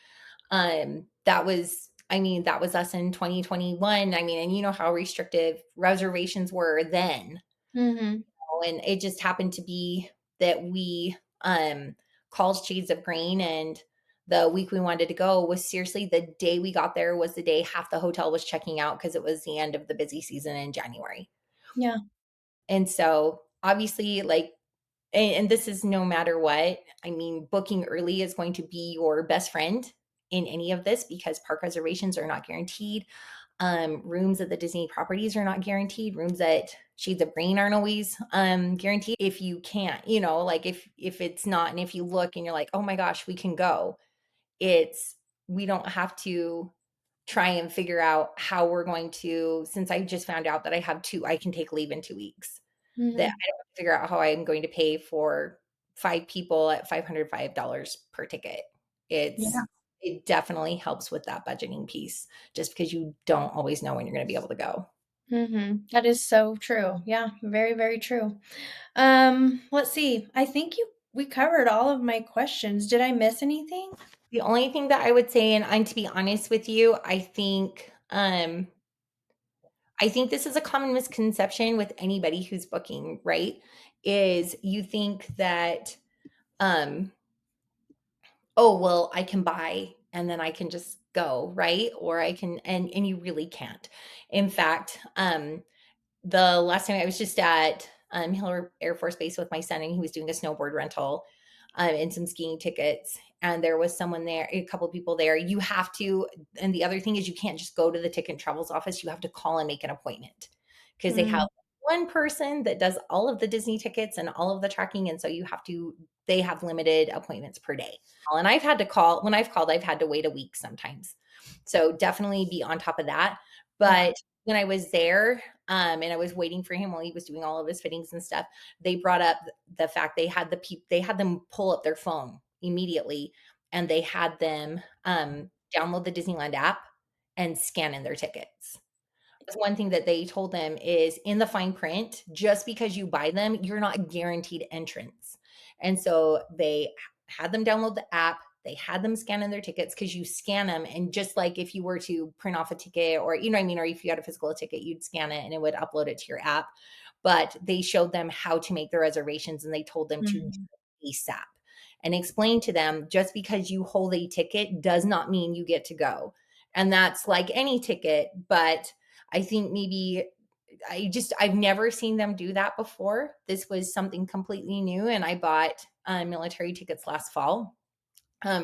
That was us in 2021. I mean, and you know how restrictive reservations were then, Mhm. and it just happened to be that we called Shades of Green, and the week we wanted to go was seriously the day we got there was the day half the hotel was checking out because it was the end of the busy season in January. Yeah. And so obviously, like, and this is no matter what. I mean, booking early is going to be your best friend in any of this because park reservations are not guaranteed. Rooms at the Disney properties are not guaranteed. Rooms at Shades of Green aren't always guaranteed. If you can't, like if it's not, and if you look and you're like, oh my gosh, we can go. It's we don't have to try and figure out how we're going to. Since I just found out that I can take leave in 2 weeks. That Hmm. I don't have to figure out how I'm going to pay for 5 people at $505 per ticket. Yeah. It definitely helps with that budgeting piece just because you don't always know when you're gonna be able to go. That is so true. Yeah, very, very true. Let's see. I think we covered all of my questions. Did I miss anything? The only thing that I would say, and to be honest with you, I think this is a common misconception with anybody who's booking, right? Is you think that, um oh, well, I can buy and then I can just go, right? Or I can and you really can't. In fact, the last time I was just at Hill Air Force Base with my son, and he was doing a snowboard rental and some skiing tickets. And there was someone there, a couple of people there. You have to, and the other thing is, you can't just go to the ticket and travels office. You have to call and make an appointment because they have Mm, one person that does all of the Disney tickets and all of the tracking. And so they have limited appointments per day. And I've had to call, when I've called, I've had to wait a week sometimes. So definitely be on top of that. yeah. But when I was there, and I was waiting for him while he was doing all of his fittings and stuff, they brought up the fact they had them pull up their phone immediately, and they had them download the Disneyland app and scan in their tickets. That's one thing that they told them is in the fine print, just because you buy them, you're not guaranteed entrance. And so they had them download the app. They had them scan in their tickets because you scan them. And just like if you were to print off a ticket or, you know what I mean, or if you had a physical ticket, you'd scan it and it would upload it to your app. But they showed them how to make the reservations and they told them to do Mhm. it ASAP and explain to them just because you hold a ticket does not mean you get to go. And that's like any ticket, but I think maybe I've never seen them do that before. This was something completely new, and I bought military tickets last fall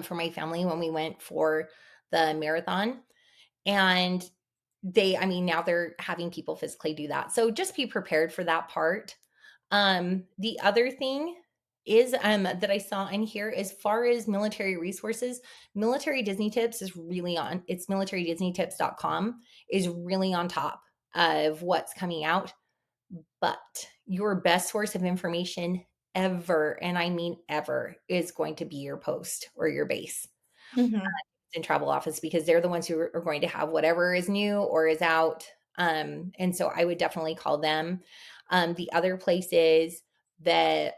for my family when we went for the marathon. And I mean, now they're having people physically do that. So just be prepared for that part. The other thing is that I saw in here, as far as military resources, Military Disney Tips is really on. It's militaridisneytips.com is really on top of what's coming out. But your best source of information ever, and I mean ever, is going to be your post or your base Mhm. in travel office because they're the ones who are going to have whatever is new or is out. And so I would definitely call them. The other place is the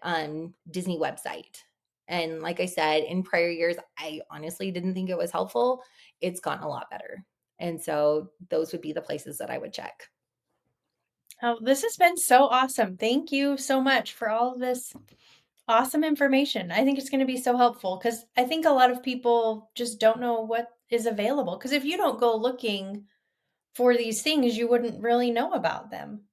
Disney website. And like I said, in prior years, I honestly didn't think it was helpful. It's gotten a lot better. And so those would be the places that I would check. Oh, this has been so awesome. Thank you so much for all of this awesome information. I think it's going to be so helpful because I think a lot of people just don't know what is available. Because if you don't go looking for these things, you wouldn't really know about them.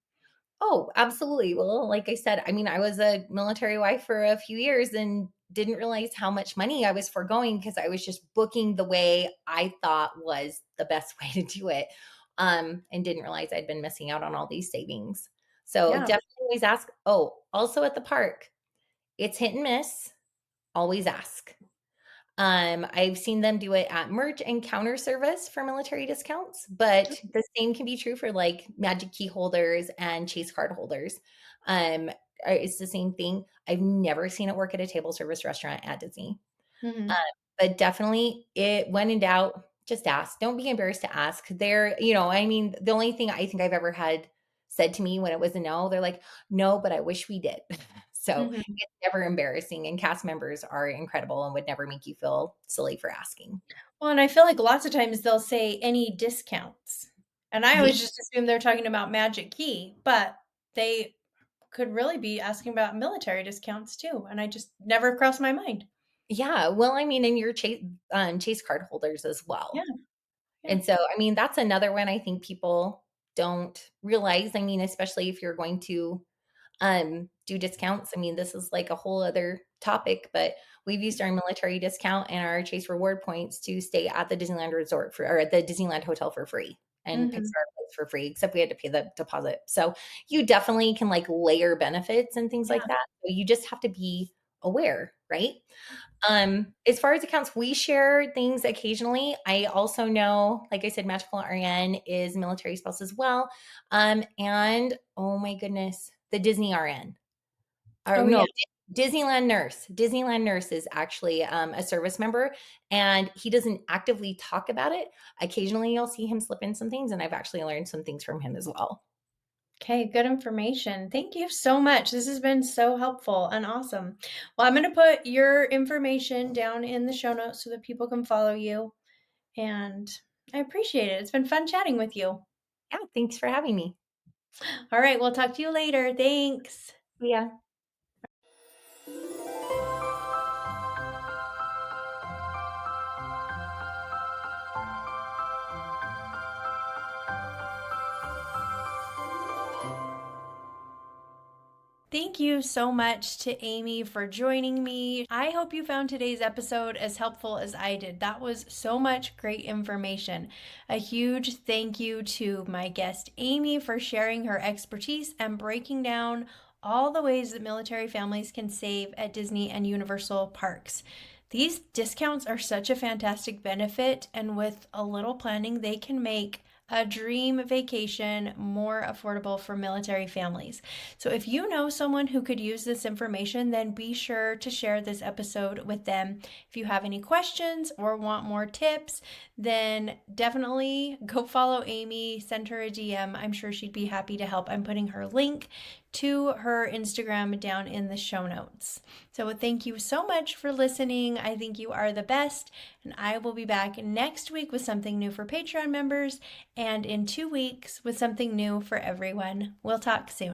Oh, absolutely. Well, like I said, I mean, I was a military wife for a few years and didn't realize how much money I was foregoing because I was just booking the way I thought was the best way to do it. And didn't realize I'd been missing out on all these savings. So Yeah. definitely always ask. Oh, also at the park, it's hit and miss. Always ask. I've seen them do it at merch and counter service for military discounts, but the same can be true for like Magic Key holders and Chase card holders. Um, it's the same thing. I've never seen it work at a table service restaurant at Disney. Uh, Mhm. but definitely it when in doubt, just ask. Don't be embarrassed to ask. I mean, the only thing I think I've ever had said to me when it was a no, they're like, no, but I wish we did. So Mhm. it's never embarrassing. And cast members are incredible and would never make you feel silly for asking. Well, and I feel like lots of times they'll say any discounts. And I Yeah. always just assume they're talking about Magic Key, but they could really be asking about military discounts too. And I just never crossed my mind. Yeah, well, I mean, and your Chase card holders as Yeah, well. yeah. And so, I mean, that's another one I think people don't realize. I mean, especially if you're going to do discounts. I mean, this is like a whole other topic, but we've used our military discount and our Chase reward points to stay at the Disneyland resort for, or at the Disneyland hotel for free and Hmm. Pixar place for free, except we had to pay the deposit. So you definitely can like layer benefits and things Yeah. like that. So you just have to be aware, right? As far as accounts, we share things occasionally. I also know, like I said, Magical RN is military spouse as well. And oh my goodness, the Disney RN. Or Oh, yeah. no, Disneyland Nurse. Disneyland Nurse is actually a service member, and he doesn't actively talk about it. Occasionally, you'll see him slip in some things, and I've actually learned some things from him as well. Okay, good information. Thank you so much. This has been so helpful and awesome. Well, I'm going to put your information down in the show notes so that people can follow you. And I appreciate it. It's been fun chatting with you. Yeah, thanks for having me. All right, we'll talk to you later. Thanks. Yeah. Thank you so much to Amy for joining me. I hope you found today's episode as helpful as I did. That was so much great information. A huge thank you to my guest Amy for sharing her expertise and breaking down all the ways that military families can save at Disney and Universal parks. These discounts are such a fantastic benefit, and with a little planning, they can make a dream vacation more affordable for military families. So if you know someone who could use this information, then be sure to share this episode with them. If you have any questions or want more tips, then definitely go follow Amy, send her a DM. I'm sure she'd be happy to help. I'm putting her link to her Instagram down in the show notes. So thank you so much for listening. I think you are the best, and I will be back next week with something new for Patreon members and in 2 weeks with something new for everyone. We'll talk soon.